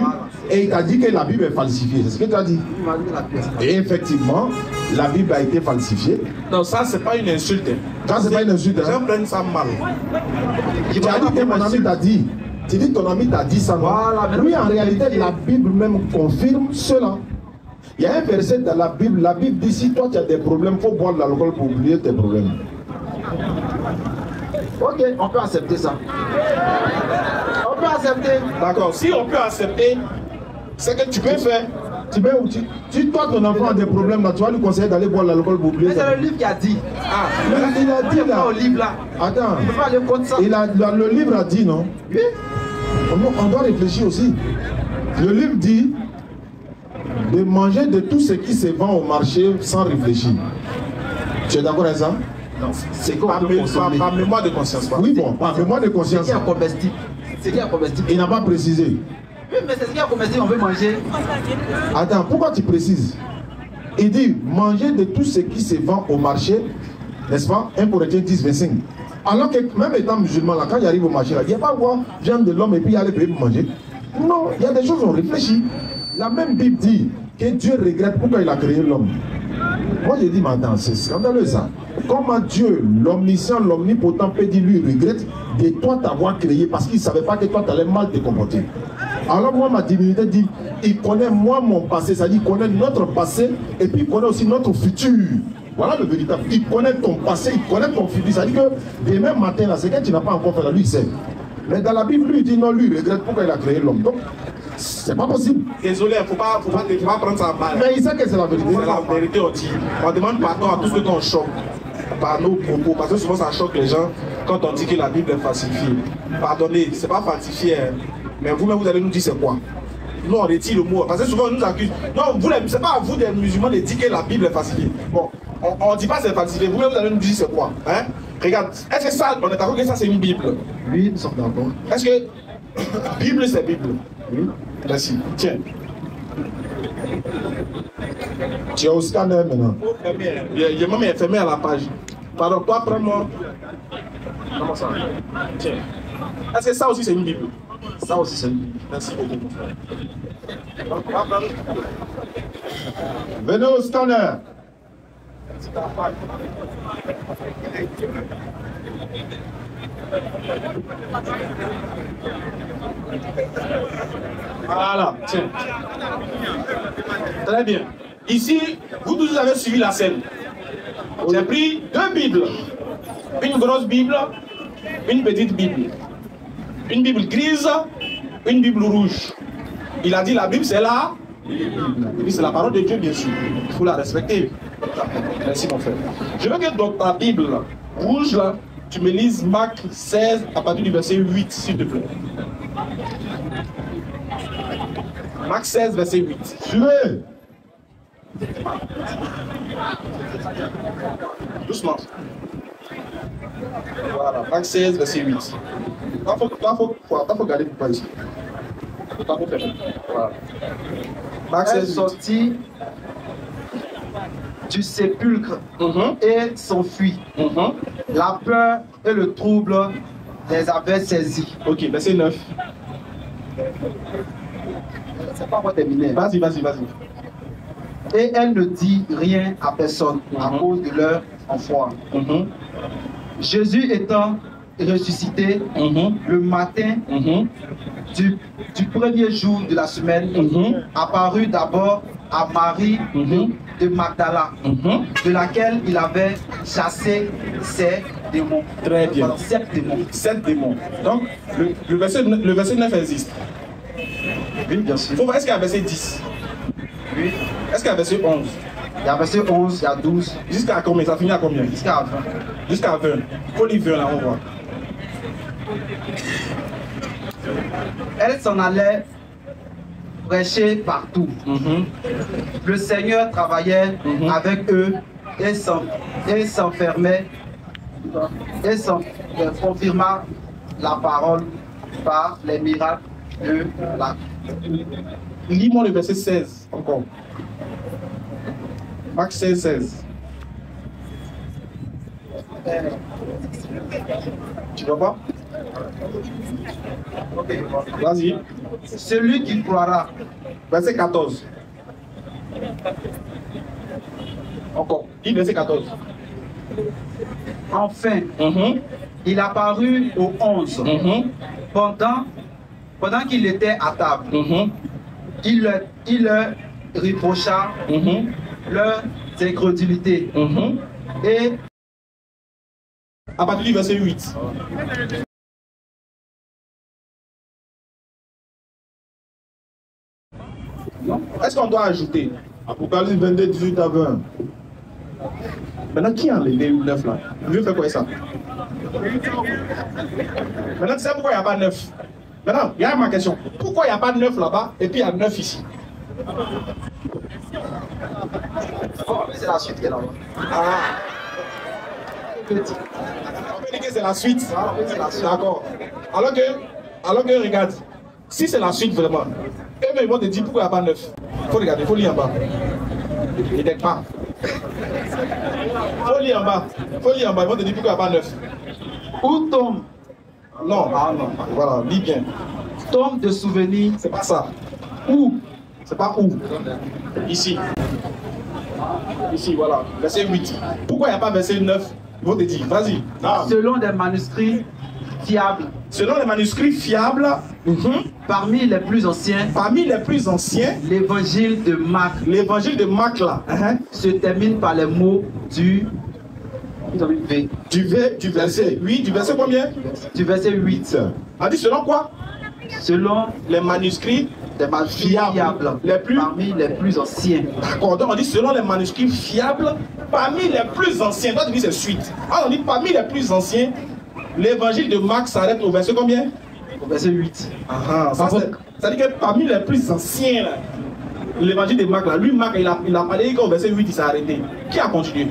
et il t'a dit que la Bible est falsifiée. C'est ce que tu as dit. Et effectivement, la Bible a été falsifiée. Non, ça, c'est pas une insulte. Ça, c'est pas une insulte. Les gens prennent ça mal. Tu as dit que mon ami t'a dit. Tu dis que ton ami t'a dit ça. Voilà, oui, en réalité, la Bible même confirme cela. Il y a un verset dans la Bible dit si toi tu as des problèmes, il faut boire de l'alcool pour oublier tes problèmes. Ok, on peut accepter ça. On peut accepter. D'accord, si on peut accepter, c'est que tu peux faire. Tu peux, si toi ton enfant a des problèmes, là, tu vas lui conseiller d'aller boire de l'alcool pour oublier. Mais c'est le livre qui a dit. Ah, il a dit là. Au livre là. Attends. On peut pas aller contre ça. Le livre a dit non. Oui. On doit réfléchir aussi. Le livre dit de manger de tout ce qui se vend au marché sans réfléchir. Tu es d'accord avec ça? C'est quoi on peut consommer? Par mémoire de conscience. Oui, bon, par mémoire de conscience. C'est qui est comestible? C'est qui est comestible? Il n'a pas précisé. Oui, mais c'est ce qui est comestible, on veut manger. Attends, pourquoi tu précises? Il dit manger de tout ce qui se vend au marché, n'est-ce pas? 1 Corinthiens 10, 25. Alors que même étant musulman, là, quand il arrive au marché, là, il n'y a pas voir viande de l'homme et puis il y a les pays pour manger. Non, il y a des choses, on réfléchit. La même Bible dit que Dieu regrette pourquoi il a créé l'homme. Moi j'ai dit, mais attends, c'est scandaleux ça. Comment Dieu, l'omniscient, l'omnipotent, peut dire lui regrette de toi t'avoir créé parce qu'il ne savait pas que toi tu allais mal te comporter. Alors moi ma divinité dit, il connaît moi mon passé, c'est-à-dire il connaît notre passé et puis il connaît aussi notre futur. Voilà le véritable. Il connaît ton passé, il connaît ton futur. C'est-à-dire que demain matin, là, c'est que tu n'as pas encore fait là, lui il sait. Mais dans la Bible, lui il dit non, lui il regrette pourquoi il a créé l'homme. Donc, c'est pas possible. Désolé, il ne faut pas prendre ça mal. Mais il sait que c'est la vérité. C'est la vérité, on dit. On demande pardon à tous ceux qu'on choque par nos propos. Parce que souvent ça choque les gens quand on dit que la Bible est falsifiée. Pardonnez, c'est pas falsifié. Hein. Mais vous-même, vous allez nous dire c'est quoi. Nous, on retire le mot. Parce que souvent, on nous accuse. Non, c'est pas à vous, des musulmans, de dire que la Bible est falsifiée. Bon, on ne dit pas que c'est falsifié. Vous-même, vous allez nous dire c'est quoi. Hein? Regarde, est-ce que ça, on est d'accord que ça, c'est une Bible? Oui, nous sommes d'accord. Est-ce que Bible, c'est Bible? Oui. Merci. Tiens. Tu es au scanner maintenant. Il m'a même fermé à la page. Pardon, toi, prends-moi. Comment ça? Tiens. Est-ce que ça aussi, c'est une Bible? Ça aussi, c'est une Bible. Merci beaucoup. Venez au scanner. Voilà, tiens. Très bien. Ici, vous tous avez suivi la scène. J'ai pris deux Bibles. Une grosse Bible, une petite Bible. Une Bible grise, une Bible rouge. Il a dit la Bible c'est là. Et puis c'est la parole de Dieu, bien sûr. Il faut la respecter. Merci mon frère. Je veux que dans ta Bible rouge, là, tu me lises Marc 16 à partir du verset 8, s'il te plaît. Marc 16, verset 8. Suivez. Doucement. Voilà, Marc 16, verset 8. Il faut garder pourquoi ici. Voilà. Marc 16, 8. Sorti du sépulcre et s'enfuit. La peur et le trouble les avaient saisis. Ok, verset 9. C'est pas encore terminé. Vas-y. Et elle ne dit rien à personne à cause de leur foi. Jésus étant ressuscité le matin du premier jour de la semaine, apparut d'abord à Marie de Magdala, de laquelle il avait chassé ses démons. Très bien. 7 démons. 7 démons. Donc, le verset 9 existe. Oui, bien sûr. Est-ce qu'il y a verset 10? Oui. Est-ce qu'il y a verset 11? Il y a verset 11, il y a 12. Jusqu'à combien? Ça finit à combien? Jusqu'à 20. Jusqu'à 20. Faut lire 20 là, on voit. Elle s'en allait prêcher partout. Le Seigneur travaillait avec eux et s'enfermait et confirma la parole par les miracles de la... Lis-moi le verset 16 encore. Marc 16, 16. Tu vois pas? Okay. Vas-y. Celui qui croira. Verset 14. Encore. Lis verset 14. Enfin, il apparut aux 11. Pendant qu'il était à table, il leur reprocha leur incrédulité. Et à partir du verset 8. Est-ce qu'on doit ajouter Apocalypse 22, 18 à 20. Maintenant, qui a enlevé le 9 là? Je vais faire quoi ça? Maintenant, tu sais pourquoi il n'y a pas 9? Maintenant, il y a ma question. Pourquoi il n'y a pas 9 là-bas et puis il y a 9 ici? c'est la suite qui est là-bas. peut dire. On peut dire que c'est la suite. D'accord. Alors que, regarde, si c'est la suite vraiment, eux ils vont te dire pourquoi il n'y a pas 9. Il faut regarder, il faut lire en bas. Il n'est pas. Il faut lire en bas. Il faut lire en bas, ils vont te dire pourquoi il n'y a pas 9. Où tombe? Non, non, voilà, lis bien. Tombe de souvenirs. C'est pas ça. Où? C'est pas où. Ici. Ici, voilà. Verset 8. Pourquoi il n'y a pas verset 9? Ils vont te dire, vas-y. Selon des manuscrits fiables. Selon les manuscrits fiables, parmi les plus anciens, l'évangile de Marc. L'évangile de Marc là, se termine par les mots du verset 8. Du verset combien? Du verset 8. On dit selon quoi? Selon les manuscrits fiables, parmi les plus anciens. D'accord, donc on dit selon les manuscrits fiables, parmi les plus anciens. Toi tu dis c'est suite. Alors on dit parmi les plus anciens, l'évangile de Marc s'arrête au verset combien? Au verset 8. Ça dit que parmi les plus anciens, l'évangile de Marc, là, lui Marc il a parlé qu'au verset 8 il s'est arrêté. Qui a continué?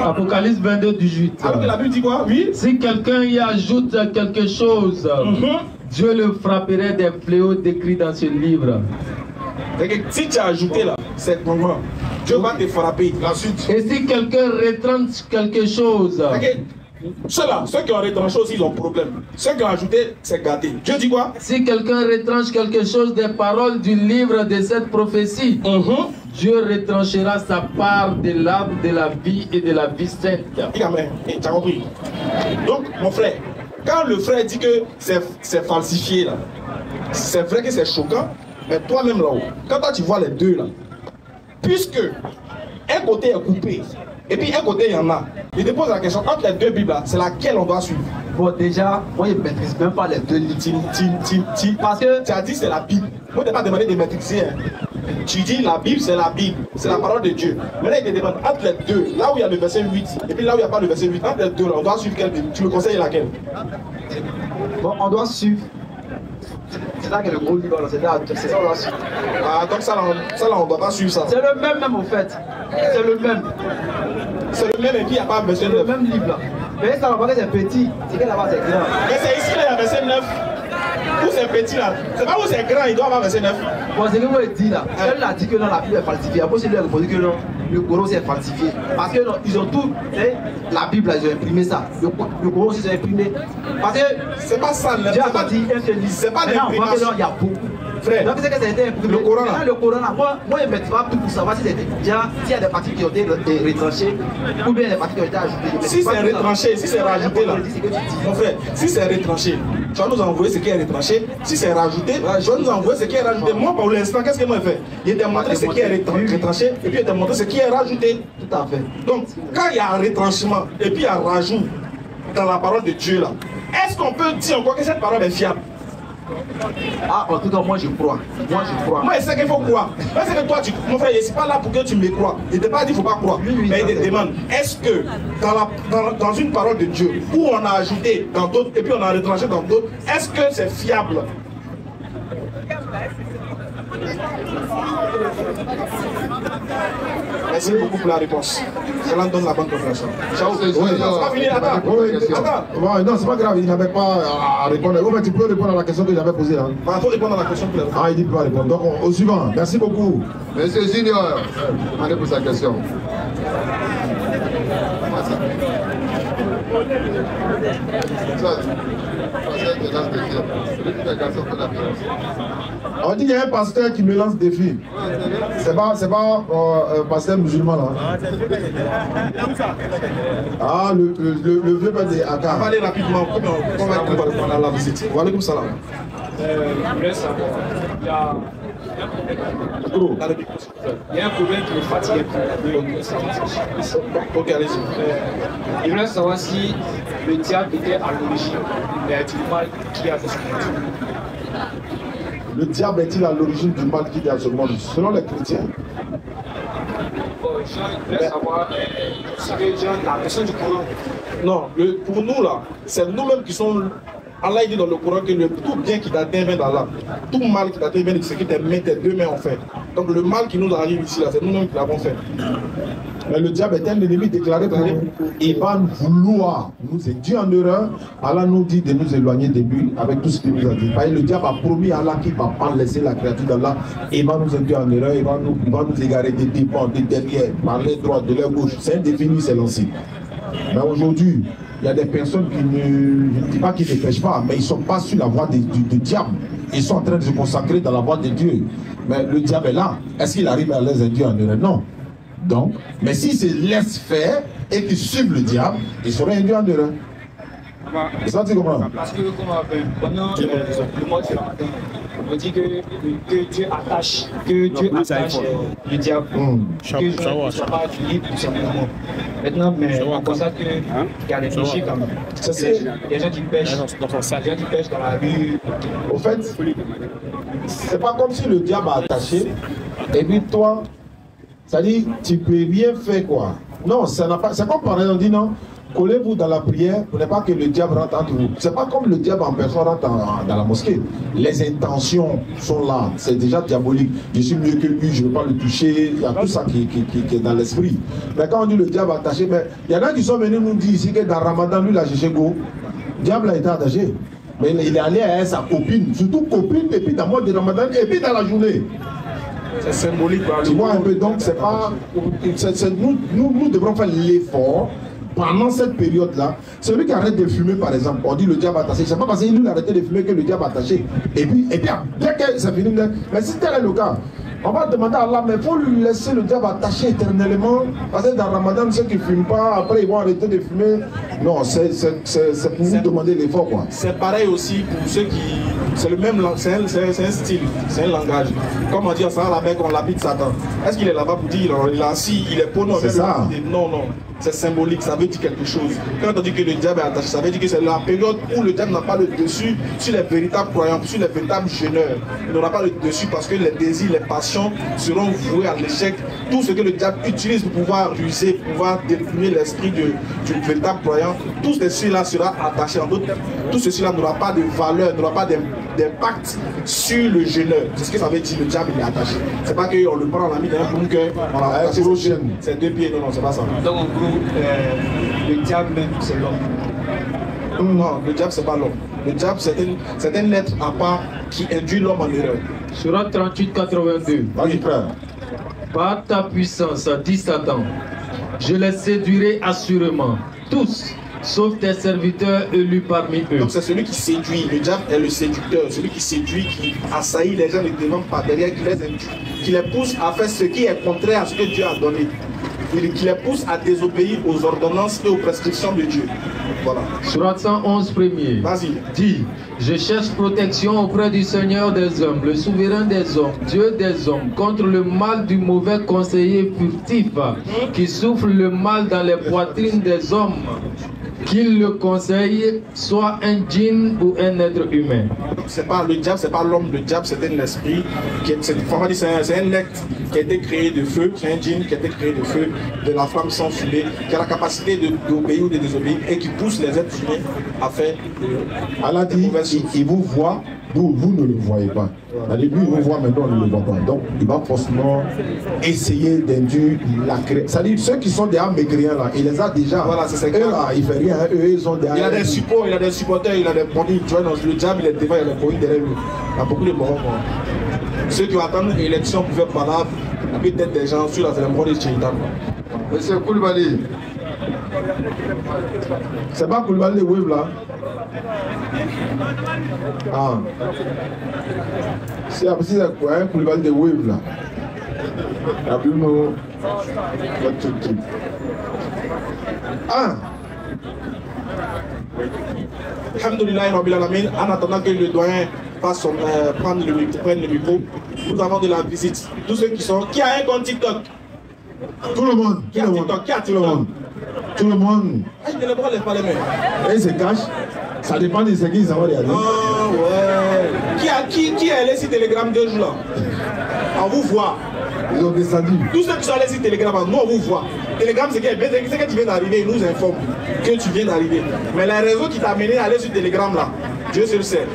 Apocalypse 22, 18. Alors que la Bible dit quoi? Oui. Si quelqu'un y ajoute quelque chose, Dieu le frapperait des fléaux décrits dans ce livre. Si tu as ajouté là, c'est comment? Dieu va te frapper. La suite. Et si quelqu'un retranche quelque chose, ceux-là, ceux qui ont retranché aussi, ils ont problème. Ceux qui ont ajouté, c'est gâté. Dieu dit quoi? Si quelqu'un retranche quelque chose des paroles du livre de cette prophétie, Dieu retranchera sa part de l'arbre de la vie et de la vie sainte. Amen. Tu as compris? Donc, mon frère, quand le frère dit que c'est falsifié, là, c'est vrai que c'est choquant, mais toi-même là-haut, quand toi, tu vois les deux là, puisque un côté est coupé, et puis un côté il y en a, il te pose la question, entre les deux Bibles là, c'est laquelle on doit suivre? Bon, déjà, moi je ne maîtrise même pas les deux livres. Parce que tu as dit c'est la Bible. Moi je t'ai pas demandé de maîtriser. Tu dis la Bible, c'est la Bible, c'est la parole de Dieu. Maintenant il te demande entre les deux, là où il y a le verset 8, et puis là où il n'y a pas le verset 8, entre les deux là, on doit suivre quelle Bible? Tu me conseilles laquelle? Bon, on doit suivre. C'est là que le gros livre, c'est ça on doit suivre. Ah, donc ça là, on ne doit pas suivre ça. C'est le même au fait. C'est le même. C'est le même et puis il n'y a pas verset 9. C'est le même livre là. Mais ça va pas que c'est petit, c'est que là-bas c'est grand. Mais c'est ici là, il y a verset 9. Où c'est petit là? C'est pas où c'est grand, il doit avoir verset 9. Bon, c'est que moi je dis là. Elle a dit que non, la Bible est falsifiée. Après, c'est lui qui a répondu que non, le Coran c'est falsifié. Parce que non, ils ont tout, la Bible là, ils ont imprimé ça. Le Coran aussi ils ont imprimé. Parce que c'est pas ça, Dieu a dit un seul livre. C'est pas l'imprimation. Il y a beaucoup. Frère, donc c'est que ça a été imprimé. Le Coran là. Le Coran là, moi je ne mets pas tout pour savoir si c'était déjà, s'il y a des parties qui ont été retranchées ou bien des parties qui ont été ajoutées. Si c'est retranché, si c'est rajouté là, mon frère, si c'est retranché, tu vas nous envoyer ce qui est retranché. Si c'est rajouté, tu vas nous envoyer ce qui est rajouté. Moi, pour l'instant, qu'est-ce que moi je fais? Il t'a montré ce qui est retranché et puis il t'a montré ce qui est rajouté. Tout à fait. Donc, quand il y a un retranchement et puis il y a un rajout dans la parole de Dieu là, est-ce qu'on peut dire encore que cette parole est fiable? Ah, en tout cas, moi je crois. Moi, je sais qu'il faut croire. Moi, c'est que toi, mon frère, je ne suis pas là pour que tu me crois. Il ne t'a pas dit qu'il ne faut pas croire. Mais il te demande, est-ce que dans une parole de Dieu, où on a ajouté dans d'autres, et puis on a retranché dans d'autres, est-ce que c'est fiable? Merci beaucoup pour la réponse. Cela donne la bonne compréhension. Ciao. C'est pas fini, attends. Non, c'est pas grave, il n'avait pas à répondre. Oh, mais tu peux répondre à la question que j'avais posée. Hein. Il faut répondre à la question. Ah, il dit pas répondre. Donc, au suivant. Merci beaucoup. Monsieur Junior, demandez pour sa question. On dit qu'il y a un pasteur qui me lance des défis. C'est pas pasteur musulman là. Ah, le vieux père de Aka. On va aller rapidement. On va répondre à la visite. Wa alaikum salam. Je voulais savoir, il y a un problème qui me fatigue un peu. Ok, allez-y. Je voulais savoir si le diable était à l'origine du mal qui a fait ce monde. Le diable est-il à l'origine du mal qui est à ce monde? Selon les chrétiens. Je voulais savoir si la personne du Coran. Non, pour nous là, c'est nous-mêmes qui sommes Allah dit dans le Coran que tout bien qui t'atteint vient d'Allah. Tout mal qui t'atteint vient de ce que tes deux mains ont fait. Donc le mal qui nous arrive ici, c'est nous-mêmes qui l'avons fait. Mais le diable est un ennemi déclaré pour nous. Il va vouloir nous induire en erreur. Allah nous dit de nous éloigner de lui avec tout ce qu'il nous a dit. Le diable a promis à Allah qu'il ne va pas laisser la créature d'Allah. Il va nous induire en erreur. Il va nous égarer des devant, des derrière, par les droits, de l'air gauche. C'est indéfini, c'est lancé. Mais aujourd'hui, il y a des personnes qui ne, je ne dis pas qu'ils ne pêchent pas, mais ils ne sont pas sur la voie du diable. Ils sont en train de se consacrer dans la voie de Dieu. Mais le diable est là. Est-ce qu'il arrive à les induire en erreur? Non. Donc, mais s'ils se laissent faire et qu'ils suivent le diable, ils seraient induits en erreur. Et ça, tu comprends? Parce que pendant le mois de Ramadan, on dit que Dieu attache, le diable, que Dieu ne soit pas libre tout simplement. Maintenant, mais on constate qu'il y a des péchés comme des gens qui pêchent, dans la rue. Au fait, c'est pas comme si le diable a attaché et puis toi, ça dit, tu peux rien faire quoi. Non, ça n'a pas. C'est comme par exemple, on dit non, collez-vous dans la prière pour ne pas que le diable rentre entre vous. C'est pas comme le diable en personne rentre dans la mosquée. Les intentions sont là, c'est déjà diabolique. Je suis mieux que lui, je ne veux pas le toucher. Il y a tout ça qui est dans l'esprit. Mais quand on dit le diable attaché, mais il y en a qui sont venus nous dire ici que dans Ramadan, lui, il a cherché go. Le diable a été attaché. Mais il est allé à sa copine, surtout copine, et puis dans le mois de Ramadan, et puis dans la journée. C'est symbolique. Tu vois un peu, donc c'est pas. Nous devrons faire l'effort pendant cette période-là. Celui qui arrête de fumer, par exemple, on dit le diable attaché. C'est pas parce qu'il a arrêté de fumer que le diable attaché. Et puis dès que c'est fini, mais si tel est le cas, on va demander à Allah, mais il faut lui laisser le diable attaché éternellement. Parce que dans Ramadan, ceux qui ne fument pas, après ils vont arrêter de fumer. Non, c'est pour vous demander l'effort, quoi. C'est pareil aussi pour ceux qui. C'est le même, c'est un style, c'est un langage. Comment dire ça, la mec, on l'habite Satan. Est-ce qu'il est là-bas pour dire il est assis, il est pour nous? C'est ça. Non, non. C'est symbolique, ça veut dire quelque chose. Quand on dit que le diable est attaché, ça veut dire que c'est la période où le diable n'a pas le dessus sur les véritables croyants, sur les véritables jeûneurs. Il n'aura pas le dessus parce que les désirs, les passions seront voués à l'échec. Tout ce que le diable utilise pour pouvoir ruser, pour pouvoir déprimer l'esprit du véritable croyant, tout ceci-là sera attaché. En d'autres, tout ceci-là n'aura pas de valeur, n'aura pas d'impact sur le jeûneur. C'est ce que ça veut dire, le diable il est attaché. C'est pas qu'on le prend, on l'a mis dans un boum que on l'a attaché au jeûne. C'est deux pieds, non, non, c'est pas ça. Donc en gros, le diable même, c'est l'homme. Non, le diable, c'est pas l'homme. Le diable, c'est un être à part qui induit l'homme en erreur. Surat 38, 82. Vas-y, frère. Par ta puissance, dit Satan, je les séduirai assurément, tous, sauf tes serviteurs élus parmi eux. Donc c'est celui qui séduit. Le diable est le séducteur, celui qui séduit, qui assaillit les gens, les devant par derrière, qui les induit, qui les pousse à faire ce qui est contraire à ce que Dieu a donné. Qui les pousse à désobéir aux ordonnances et aux prescriptions de Dieu. Voilà. Surat 111 premier. Vas-y. Dit, je cherche protection auprès du Seigneur des hommes, le souverain des hommes, Dieu des hommes, contre le mal du mauvais conseiller furtif qui souffle le mal dans les poitrines des hommes. Qu'il le conseille, soit un djinn ou un être humain. C'est pas le diable, c'est pas l'homme. Le diable, c'est un esprit. C'est un être qui a été créé de feu. C'est un djinn qui a été créé de feu, de la flamme sans fumée, qui a la capacité d'obéir ou de désobéir et qui pousse les êtres humains à faire. Allah dit, il vous voit, vous ne le voyez pas. Lui, il nous voit, maintenant, on ne le voit pas. Donc, il va forcément essayer d'induire la création. C'est-à-dire, ceux qui sont déjà mécréants, là, il les a déjà. Voilà, c'est eux, là, il ne fait rien. Eux, ils ont déjà. Il a des supports, il a des supporters, il a des bondis. Tu vois, dans le diable, il est devant, il y a des bondis derrière lui. Il y a beaucoup de morons. Ceux qui attendent l'élection pour faire palabre, et puis peut-être des gens sur la cérémonie de Tchéitan. Monsieur Koulibaly. C'est pas Koulibaly de Wave, là. Ah. C'est c'est quoi, un Koulibaly de Wave, là. Appelez-nous votre truc. Ah. Alhamdoulilah, Rabbil Alamin, en attendant que le doyen fasse prenne le micro, nous avons de la visite. Tous ceux qui sont. Qui a un compte TikTok? Tout le monde. Qui a TikTok? Qui a TikTok? Tout le monde. Ah, je ne les pas les mains. Et ils se cachent. Ça dépend de ce qu'ils ont regardé. Ah ouais. Qui est allé sur Telegram 2 jours là? On vous voit. Ils ont descendu. Tous ceux qui sont allés sur Telegram, nous on vous voit. Telegram, c'est que tu viens d'arriver, ils nous informent que tu viens d'arriver. Mais la raison qui t'a amené à aller sur Telegram là, Dieu seul sait.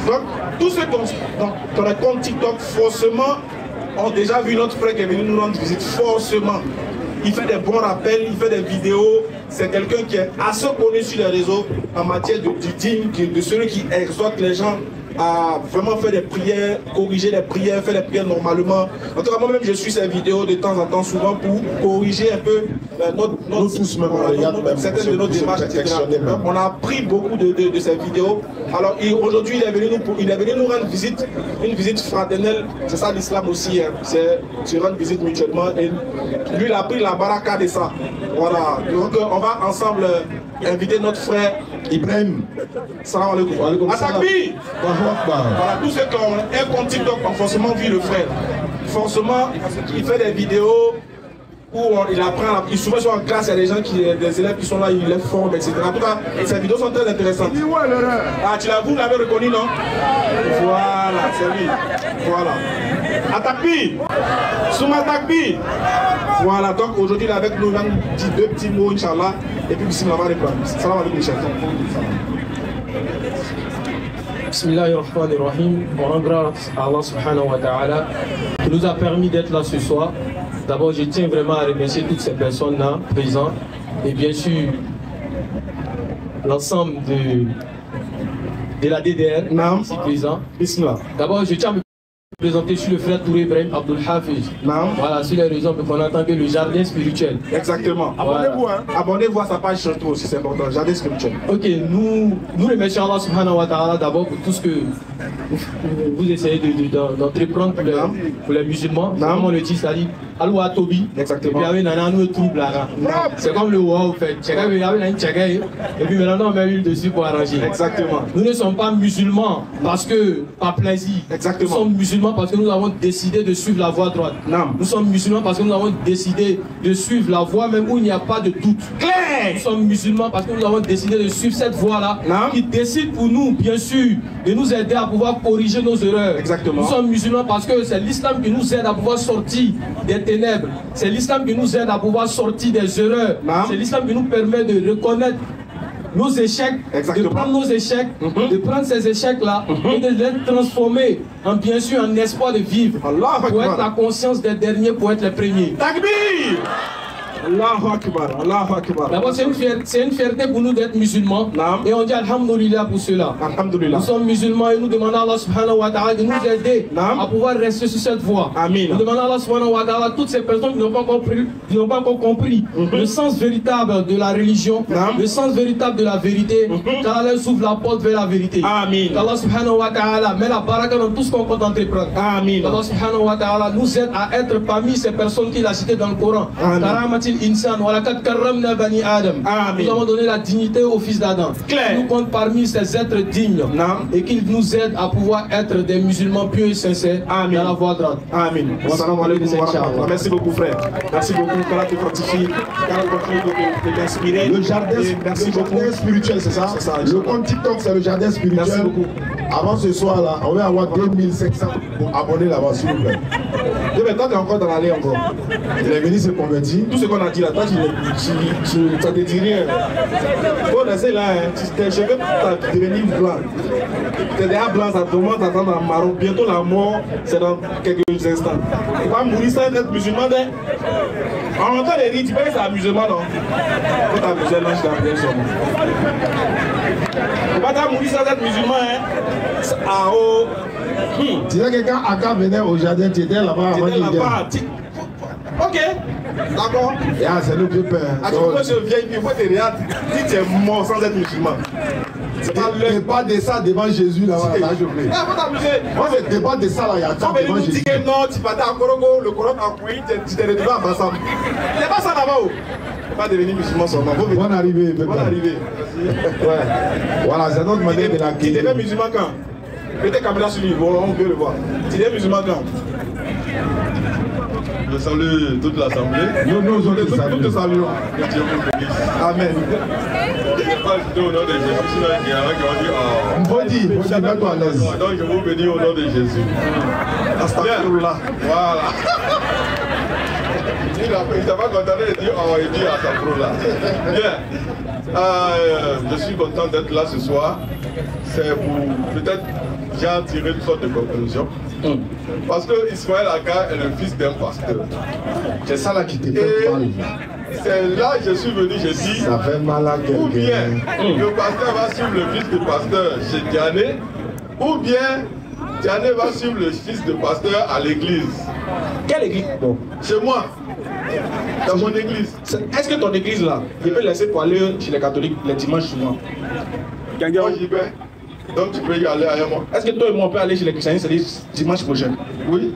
Donc, tous ceux qui ont un compte TikTok, forcément, ont déjà vu notre frère qui est venu nous rendre visite, forcément. Il fait des bons rappels, il fait des vidéos. C'est quelqu'un qui est assez connu sur les réseaux en matière du digne, de celui qui exhorte les gens à vraiment faire des prières, corriger les prières, faire les prières normalement. En tout cas, moi-même, je suis ces vidéos de temps en temps, souvent pour corriger un peu certaines de nos démarches, etc. Donc, on a appris beaucoup de ces vidéos. Alors, aujourd'hui, il est venu nous rendre visite, une visite fraternelle. C'est ça l'islam aussi, hein. C'est se rendre visite mutuellement. Et lui, il a pris la baraka de ça. Voilà. Donc, on va ensemble inviter notre frère Ibrahim. Salam alaikum. Atakbi! Voilà, tous ceux qui ont un compte TikTok ont forcément vu le frère. Forcément, il fait des vidéos où il apprend, il souvent en classe, il y a des gens des élèves qui sont là, il les forme, etc. En tout cas, ces vidéos sont très intéressantes. Ah, vous l'avez reconnu, non? Voilà, c'est lui. Voilà. Atakbi! Souma Takbi! Voilà, donc aujourd'hui il est avec nous, deux petits mots, Inch'Allah, et puis bismillah, on va reprendre. Salam alaikum, Inch'Allah. Bismillahirrahmanirrahim. On rend grâce à Allah subhanahu wa ta'ala qui nous a permis d'être là ce soir. D'abord, je tiens vraiment à remercier toutes ces personnes-là présentes et bien sûr l'ensemble de la DDR ici présent. D'abord, je tiens à me présenter, je suis le frère Touré Ibrahim Abdul Hafiz. Voilà, sur les raisons qu'on entend que le jardin spirituel. Exactement. Abonnez-vous, hein. Abonnez-vous à sa page sur aussi, c'est important. Jardin spirituel. Ok, nous remercions Allah subhanahu wa ta'ala d'abord pour tout ce que vous essayez d'entreprendre pour les musulmans. Comme on le dit, c'est-à-dire Alwa Tobi. Exactement. Et puis il y avait un trouble là. C'est comme le wow, en fait. Il y avait une tchèque et puis maintenant on met l'huile dessus pour arranger. Exactement. Nous ne sommes pas musulmans parce que, par plaisir. Exactement. Nous sommes musulmans parce que nous avons décidé de suivre la voie droite. Non. Nous sommes musulmans parce que nous avons décidé de suivre la voie même où il n'y a pas de doute. Claire. Nous sommes musulmans parce que nous avons décidé de suivre cette voie-là qui décide pour nous, bien sûr, de nous aider à pouvoir corriger nos erreurs. Exactement. Nous sommes musulmans parce que c'est l'islam qui nous aide à pouvoir sortir des ténèbres. C'est l'islam qui nous aide à pouvoir sortir des erreurs. C'est l'islam qui nous permet de reconnaître nos échecs, de prendre nos échecs, de prendre ces échecs-là et de les transformer en bien sûr un espoir de vivre. Pour être la conscience des derniers, pour être les premiers. Takbir! Allahu Akbar, Allahu Akbar. D'abord, c'est une fierté pour nous d'être musulmans. Et on dit Alhamdulillah pour cela. Alhamdulillah. Nous sommes musulmans et nous demandons à Allah subhanahu wa ta'ala de nous aider à pouvoir rester sur cette voie. Amin. Nous demandons à Allah subhanahu wa ta'ala, toutes ces personnes qui n'ont pas encore compris le sens véritable de la religion, le sens véritable de la vérité, qu'Allah leur ouvre la porte vers la vérité. Amin. Qu'Allah subhanahu wa ta'ala met la baraka dans tout ce qu'on compte entreprendre. Amin. Qu'Allah subhanahu wa ta'ala nous aide à être parmi ces personnes qu'il a citées dans le Coran. Insan, nous avons donné la dignité au fils d'Adam. Nous compte parmi ces êtres dignes et qu'il nous aide à pouvoir être des musulmans pieux et sincères dans la voie droite. Amin. Merci beaucoup frère. Merci beaucoup. Qu'Allah te fortifie. Qu'Allah continue de t'inspirer. Le jardin spirituel, c'est ça? Le compte TikTok, c'est le jardin spirituel. Merci beaucoup. Avant ce soir là, on va avoir 2700 abonnés là-bas, s'il vous plaît. Mais toi, tu es encore dans l'allée encore. Il est venu se convertir. Tout ce qu'on a dit là, toi, ça te dit rien. Bon, rester là, tes cheveux vont devenir blancs. Tu es déjà blanc, ça commence à attendre en marron. Bientôt la mort, c'est dans quelques instants. Tu vas mourir sans être musulman. En rentrant les rites, tu penses que c'est un musulman, non? Quand tu as besoin, non, je t'ai appelé sûrement. Tu vas pas mourir sans être musulman, hein? Ah oh. Tu sais que quand Aka venait au jardin, tu étais là-bas avant qu'il vienne. Ok, d'accord. C'est le vieux père. À chaque fois que je viens, il faut te regarder. Si tu es mort sans être musulman. Tu pas de ça devant Jésus là-bas, là, je prie. Moi, je débat de ça là, il y a temps devant Jésus. Tu dis que non, tu partais à Korogo, le Coran a couru, tu t'es retrouvé à Bassam. Il n'y a pas ça là-bas. Tu pas devenir musulman seulement. Bonne arrivée. Bonne arrivée. Ouais. Voilà, c'est notre manière de la Tu deviens musulman quand? Mettez caméra sur lui, on peut le voir. Tu deviens musulman quand? Je salue toute l'assemblée. Nous te saluons. Que Dieu vous bénisse. Amen. Je ne vais pas ajouter au nom de Jésus, sinon il y en a qui vont dire ah. Faut dire, mets-toi à l'aise. Donc je vous bénis au nom de Jésus. Astaghfirullah. Voilà. Il ne t'a pas contenté de dire oh, il dit Astaghfirullah. Bien. Je suis content d'être là ce soir. c'est pour peut-être j'ai tiré une sorte de conclusion. Parce que Ismaël Aka est le fils d'un pasteur. C'est ça là qui te fait mal. C'est là que je suis venu, j'ai dit, ça fait mal à ou bien le pasteur va suivre le fils de pasteur chez Diané, ou bien Diané va suivre le fils de pasteur à l'église. Quelle église? Bon. Chez moi. Dans mon église. Est-ce que ton église là, il peut laisser pour aller chez les catholiques les dimanches souvent? Moi j'y vais. Donc tu peux y aller avec moi. Est-ce que toi et moi on peut aller chez les christianistes dimanche prochain? Oui.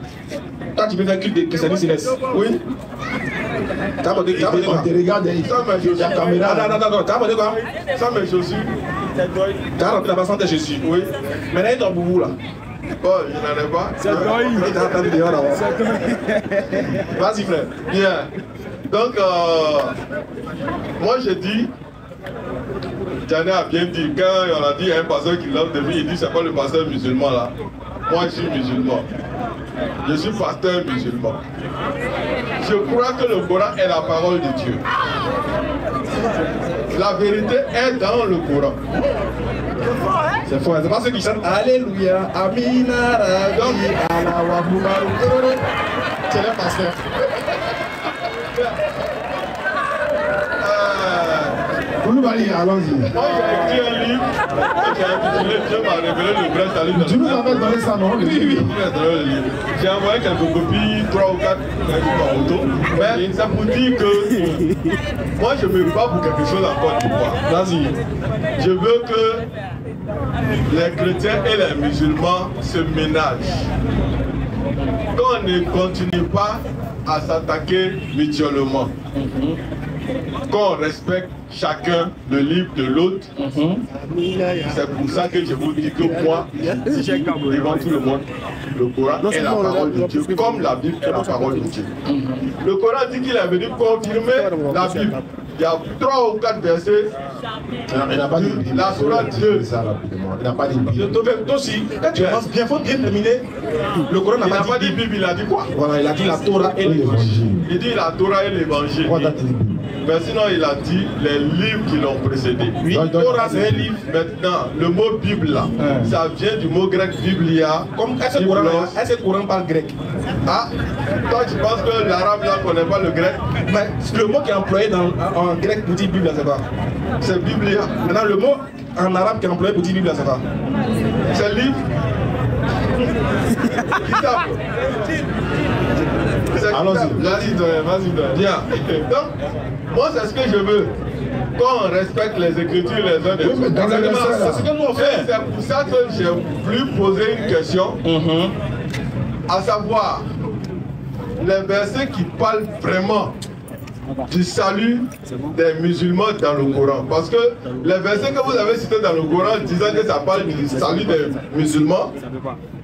Toi tu peux faire culte des christianistes? Oui. T'as abordé quoi? On te regarde, il y a caméra. Non, t'as abordé quoi? Ça mes chaussures. T'as rentré là-bas sans tes Jésus? Oui. Maintenant il est ton boubou là. Oh, je n'en ai pas. C'est toi. Vas-y frère. Bien. Donc, moi je dis, Diané a bien dit, quand on a dit à un pasteur qui lave de vie, il dit c'est pas le pasteur musulman là. Moi je suis musulman. Je suis pasteur musulman. Je crois que le Coran est la parole de Dieu. La vérité est dans le Coran. C'est faux, c'est pas ceux qui chantent Alléluia, Amina, Rabi, Allah, Wabubaru. C'est le pasteur. Allons-y. Moi j'ai écrit un livre que j'ai intitulé Dieu m'a révélé le vrai salut dans le Tu nous avais donné ça, non? Oui. J'ai envoyé quelques copies, 3 ou 4 par auto. Mais ça pour dire que moi je me bats pour quelque chose encore du pouvoir. Vas-y. Je veux que les chrétiens et les musulmans se ménagent. Qu'on ne continue pas à s'attaquer mutuellement. Qu'on respecte chacun le livre de l'autre. C'est pour ça que je vous dis que moi, devant tout le monde, le Coran est la parole de Dieu, comme la Bible est la parole de Dieu. Le Coran dit qu'il est venu confirmer la Bible. Il y a 3 ou 4 versets. Il n'a pas dit Bible. La sourate 2. Il n'a pas dit Bible. Toi aussi, quand tu penses bien, il faut bien terminer. Le Coran n'a pas dit Bible, il a dit quoi? Voilà, il a dit la Torah et l'évangile. Il dit la Torah et l'évangile. Mais sinon, il a dit les livres qui l'ont précédé. Oui, Torah, c'est un livre. Maintenant, le mot Bible, là, ça vient du mot grec Biblia. Comme est-ce que le Coran parle grec? Ah, toi, tu penses que l'arabe, là, ne connaît pas le grec? Mais le mot qui est employé en grec pour dire Bible, c'est quoi? C'est Biblia. Maintenant, le mot en arabe qui est employé pour dire Bible, c'est quoi? C'est livre. Allons-y. Vas-y, bien. Donc, moi, c'est ce que je veux. Qu'on respecte les Écritures les uns des autres. C'est ce que nous on fait. C'est pour ça que j'ai voulu poser une question. À savoir, les versets qui parlent vraiment du salut des musulmans dans le Coran. Parce que les versets que vous avez cités dans le Coran disant que ça parle du salut des musulmans,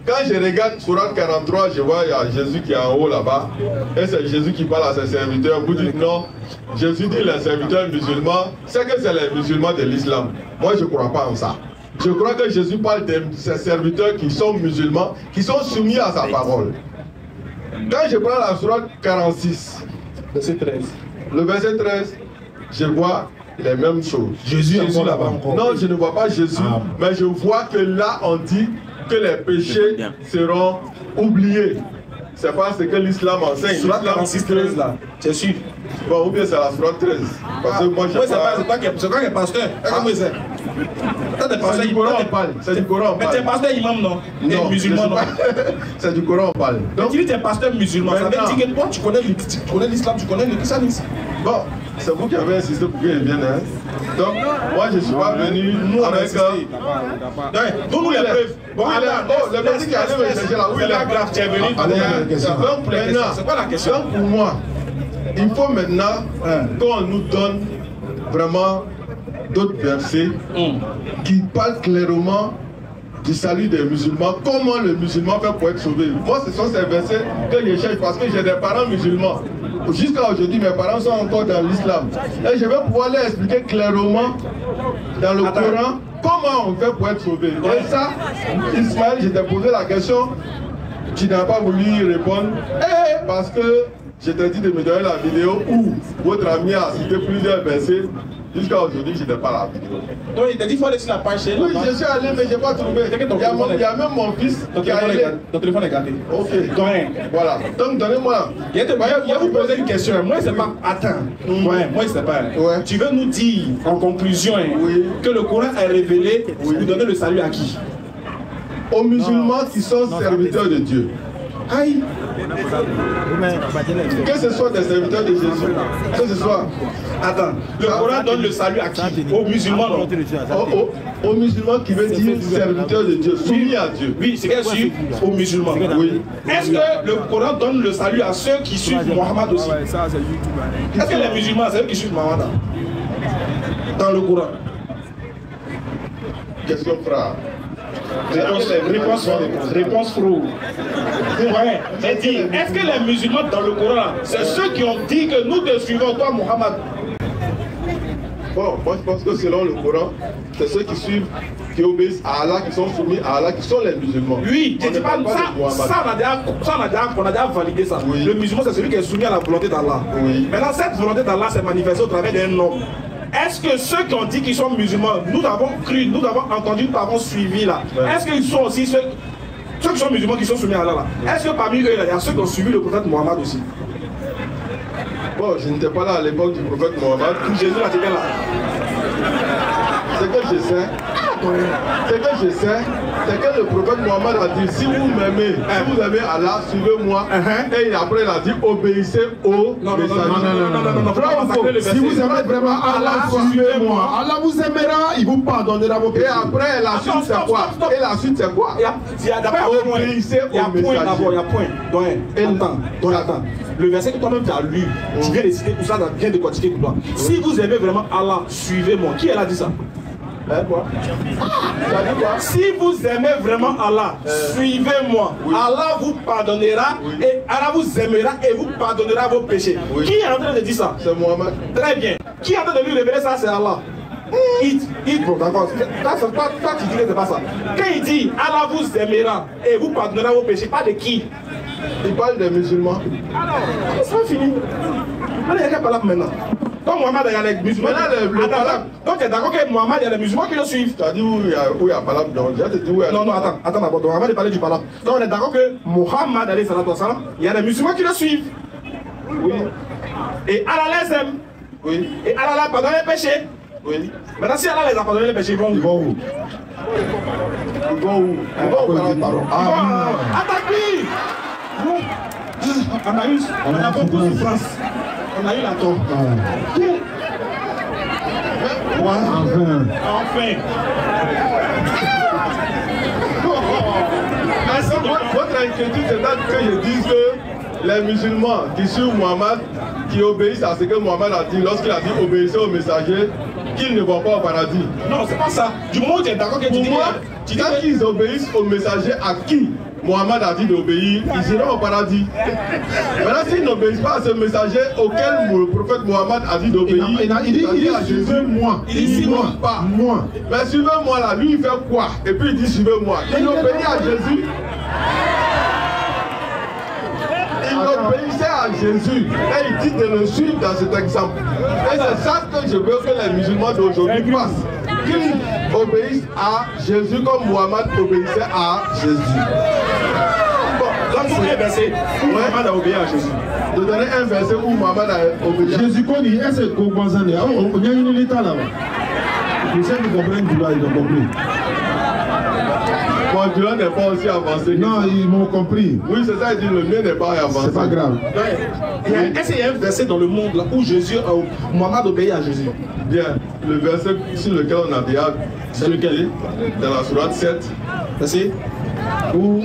quand je regarde Sourate 43, je vois il y a Jésus qui est en haut là-bas. Et c'est Jésus qui parle à ses serviteurs. Vous dites non, Jésus dit les serviteurs musulmans, c'est que c'est les musulmans de l'islam. Moi je ne crois pas en ça. Je crois que Jésus parle de ses serviteurs qui sont musulmans, qui sont soumis à sa parole. Quand je prends la Sourate 46, verset 13. Le verset 13, je vois les mêmes choses. Jésus là-bas encore. Non, je ne vois pas Jésus, mais je vois que là, on dit que les péchés seront oubliés. C'est pas ce que l'islam enseigne. Sourate 46, 13 là, c'est sûr. Bon, ou bien c'est la Sourate 13. Parce que moi, c'est toi qui es pasteur. Comment c'est? C'est du Coran, on parle. C'est du Coran, on parle. Mais tu es pasteur imam, non? Non, musulman, non? C'est du Coran, on parle. Donc, tu dis que tu es pasteur musulman. Ça veut dire que toi, tu connais l'islam, tu connais le christianisme. Bon, c'est vous qui avez insisté pour qu'il vienne. Hein? Donc, moi, je ne suis pas venu avec... Donne-nous les preuves. Bon, le petit qui allait me chercher là, où il est grave, tu es venu. Donc, maintenant, c'est quoi la question? Donc, pour moi, il faut maintenant qu'on nous donne vraiment d'autres versets qui parlent clairement du salut des musulmans. Comment le musulman fait pour être sauvé? Moi, ce sont ces versets que je cherche parce que j'ai des parents musulmans. Jusqu'à aujourd'hui, mes parents sont encore dans l'islam. Et je vais pouvoir leur expliquer clairement dans le Coran comment on fait pour être sauvé. Et ça, Ismaël, je t'ai posé la question, tu n'as pas voulu y répondre parce que je t'ai dit de me donner la vidéo où votre ami a cité plusieurs versets Jusqu'à aujourd'hui, je n'ai pas la vidéo. Donc il t'a dit qu'il faut aller sur la page chez. Oui, je suis allé, mais je n'ai pas trouvé. Il y a même mon fils qui a allé. Ton téléphone est gâté. Ok. Donc, voilà. Donc, donnez-moi. Il va vous poser une question. Moi, c'est pas. Attends. Ouais, moi, c'est pas. Ouais. Tu veux nous dire, en conclusion, que le Coran est révélé pour donner le salut à qui? Aux musulmans qui sont serviteurs de Dieu. Aïe. Que ce soit des serviteurs de Jésus, que ce soit. Attends, le Coran donne le salut à qui? Aux musulmans, non? Aux musulmans qui veut dire serviteurs de Dieu, soumis à Dieu. Oui, c'est bien sûr, aux musulmans. Oui. Est-ce que le Coran donne le salut à ceux qui suivent Mohammed aussi? Est-ce que les musulmans, c'est eux qui suivent Mohammed dans le Coran? Question frère. Réponse froux. Ouais, j'ai dit, est-ce que les musulmans dans le Coran, c'est ceux qui ont dit que nous te suivons, toi, Mohammed? Bon, moi je pense que selon le Coran, c'est ceux qui suivent, qui obéissent à Allah, qui sont soumis à Allah, qui sont les musulmans. Oui, je dis pas ça, on a déjà validé ça. Oui. Le musulman, c'est celui qui est soumis à la volonté d'Allah. Oui. Maintenant, cette volonté d'Allah s'est manifestée au travers d'un homme. Est-ce que ceux qui ont dit qu'ils sont musulmans, nous avons cru, nous avons entendu, nous avons suivi là, est-ce qu'ils sont aussi ceux qui sont musulmans qui sont soumis à Allah là? Est-ce que parmi eux, il y a ceux qui ont suivi le prophète Mohammed aussi? Bon, je n'étais pas là à l'époque du prophète Mohammed. Jésus là, c'était là. C'est que je sais. C'est que le prophète Mohammed a dit, si vous m'aimez, si vous aimez Allah, suivez-moi. Et après il a dit, obéissez au message. Non. Si vous aimez vraiment Allah, suivez-moi. Allah vous aimera, il vous pardonnera vos péchés. Et après, la suite c'est quoi? Et la suite c'est quoi? Obéissez au message. Il y a point. Attends. Le verset que toi-même tu as lu, tu viens de citer tout ça, tu viens de quantifier pour toi. Si vous aimez vraiment Allah, suivez-moi. Qui elle a dit ça? Quoi? Si vous aimez vraiment Allah, suivez-moi. Allah vous pardonnera et Allah vous aimera et vous pardonnera vos péchés. Qui est en train de dire ça? C'est Mohammed. Très bien. Qui est en train de lui révéler ça? C'est Allah. Bon, d'accord. Toi, tu dis que c'est pas ça. Quand il dit Allah vous aimera et vous pardonnera vos péchés, pas de qui? Il parle des musulmans. Alors, c'est pas fini. Allez, il y a qu'à parler maintenant. Comme Mohammed, il y a les musulmans. Donc tu es d'accord que Mohammed, il y a les musulmans qui le suivent. Tu as dit où il y a Palab. Non, attends d'abord. Mohammed est parlé du Palab. Donc on est d'accord que Mohammed, il y a les musulmans qui le suivent. Oui. Et Allah les aime. Oui. Et Allah leur pardonne les péchés. Oui. Maintenant, si Allah les a pardonné les péchés, ils vont où? Ils vont où? Attaque-lui! On a beaucoup de souffrance. On a eu la tombe. Enfin. Votre inquiétude, c'est que je dise que les musulmans qui suivent Mohammed, qui obéissent à ce que Mohammed a dit, lorsqu'il a dit obéissez au messager, qu'ils ne vont pas au paradis. Non, c'est pas ça. Du moment où tu es d'accord que tu dis quand ils obéissent au messager à qui Mohammed a dit d'obéir, ils iront au paradis. Maintenant, s'ils n'obéissent pas à ce messager auquel le prophète Mohammed a dit d'obéir, il dit suivez-moi. Il dit pas moi. Mais suivez-moi là, lui il fait quoi? Et puis il dit suivez-moi. Il obéit à Jésus. Il obéissait à Jésus et il dit de le suivre dans cet exemple. Et c'est ça que je veux que les musulmans d'aujourd'hui fassent. Qu'ils obéissent à Jésus comme Mohammed obéissait à Jésus. Bon, donc vous voulez verser où Mohammed a obéi à Jésus. De donner un verset où Mohammed a obéi à Jésus. Jésus connaît, est-ce que vous comprenez? Il y a une état là-bas. Pour ceux qui comprennent du doigt, ils ont compris. Mon Dieu n'est pas aussi avancé. Non, ils m'ont compris. Oui, c'est ça, il dit le mien n'est pas avancé. C'est pas grave. Est-ce qu'il y a un verset dans le monde là où Jésus, Mohammed obéit à Jésus? Bien, le verset sur lequel on a déjà discuté, dans la sourate 7, verset où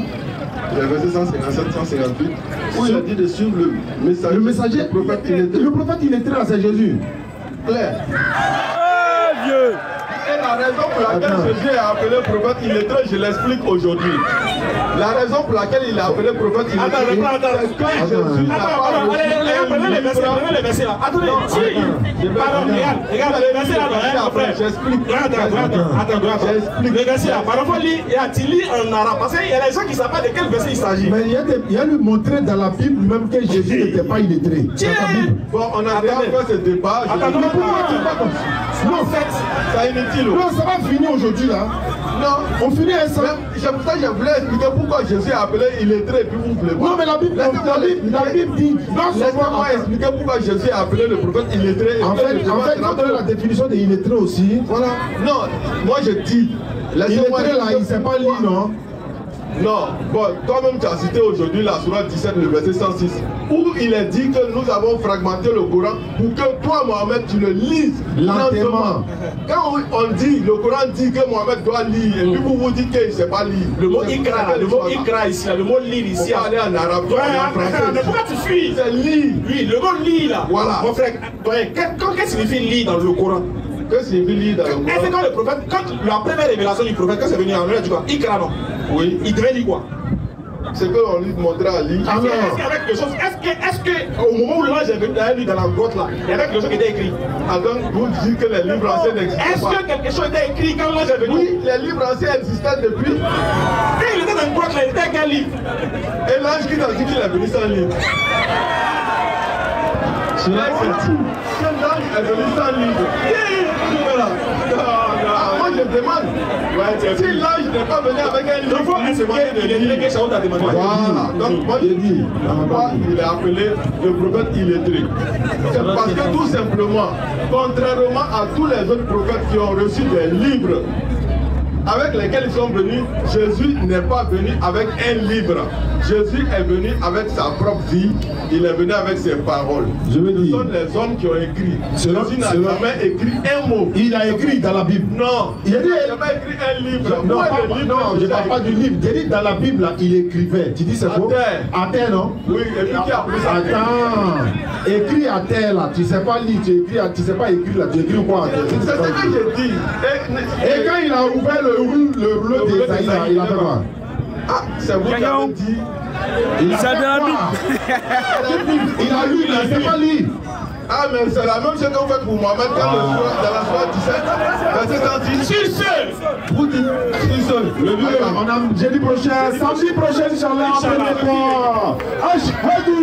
le verset 157, 158, où il a dit de suivre le messager. Le messager, le prophète il est très c'est Jésus. Claire. Dieu. Et la raison pour laquelle Jésus est appelé prophète illettré, je l'explique aujourd'hui. La raison pour laquelle il a appelé prophète illettré, c'est que Jésus n'a pas reçu. Prenez les versets là. Attendez, regarde les versets là. Après, j'explique. Attends. Les versets là. Par exemple, tu lis en arabe. Parce qu'il y a des gens qui ne savent pas de quel verset il s'agit. Mais il a lui montré dans la Bible même que Jésus n'était pas illettré. Bon, on a déjà fait ce débat. Attends, non, c'est inutile. Non, ça va finir aujourd'hui là. Non, on finit avec ça. C'est pour ça que je voulais expliquer pourquoi Jésus a appelé illettré et puis vous voulez pas. Non, mais la Bible dit. Laissez-moi expliquer pourquoi Jésus a appelé le prophète illettré. En fait, il faut donner la définition de illettré aussi. Voilà. Non, moi je dis. Illettré là, il ne sait pas lire, non? Non, bon, toi-même tu as cité aujourd'hui la sourate 17, le verset 106, où il est dit que nous avons fragmenté le Coran pour que toi, Mohamed, tu le lises lentement. Quand on dit, le Coran dit que Mohamed doit lire, et puis vous dites qu'il ne sait pas lire. Le mot ikra ici, le mot lire ici. On va aller en arabe, en français. Mais pourquoi tu fuis? C'est lire. Oui, le mot lire là. Voilà. Mon frère, qu'est-ce que signifie lire dans le Coran? Que signifie lire dans le Coran? Est-ce que quand le prophète, quand la première révélation du prophète, quand c'est venu en anglais, tu vois, ikra non? Oui. Il devait lire quoi? C'est qu'on lui montrait à lire. Est-ce que au moment où l'ange est venu derrière lui dans la grotte là, il y avait quelque chose qui était écrit? Attends, vous dites que les livres anciens n'existent pas. Est-ce que quelque chose était écrit quand l'ange est venu? Oui, les livres anciens existaient depuis. Quand il était dans la grotte là, il était quel livre? Et l'ange qui t'a dit qu'il est venu sans livre. Quel ange est venu sans livre? Moi je demande. Si l'ange n'est pas venu avec un livre, voilà. Donc moi je dis, pourquoi il est appelé le prophète illettré? C'est parce que tout simplement, contrairement à tous les autres prophètes qui ont reçu des livres avec lesquels ils sont venus, Jésus n'est pas venu avec un livre. Jésus est venu avec sa propre vie, il est venu avec ses paroles. Ce sont les hommes qui ont écrit. Jésus n'a jamais écrit un mot. Il a écrit dans la Bible. Non, il n'a jamais écrit un livre. Non, je ne parle pas du livre. J'ai dit dans la Bible, là, il écrivait. Tu dis c'est faux? À terre, non? Oui, et puis qui a pris ça? Attends, écrit à terre, là, tu ne sais pas lire, tu ne sais pas écrire, là, tu écris quoi à terre? C'est ce que j'ai dit. Et quand il a ouvert le rouleau d'Esaïe, il a fait quoi? Ah, c'est vous qui avez dit. Il a lu, il ne sait pas lire. Ah, mais c'est la même chose que vous faites pour Mohamed quand dans la soirée 17, verset 110. Je suis seul. Vous dites, je suis seul. On a jeudi prochain, samedi prochain, Inch'Allah, premier fois. Ashhadu.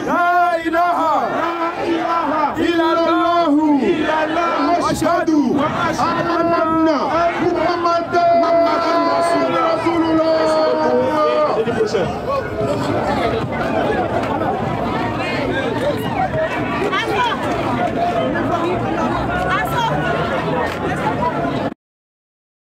La ilaha illallahu. Ashhadu. Anna Muhammadan Rasulullah. Jeudi prochain.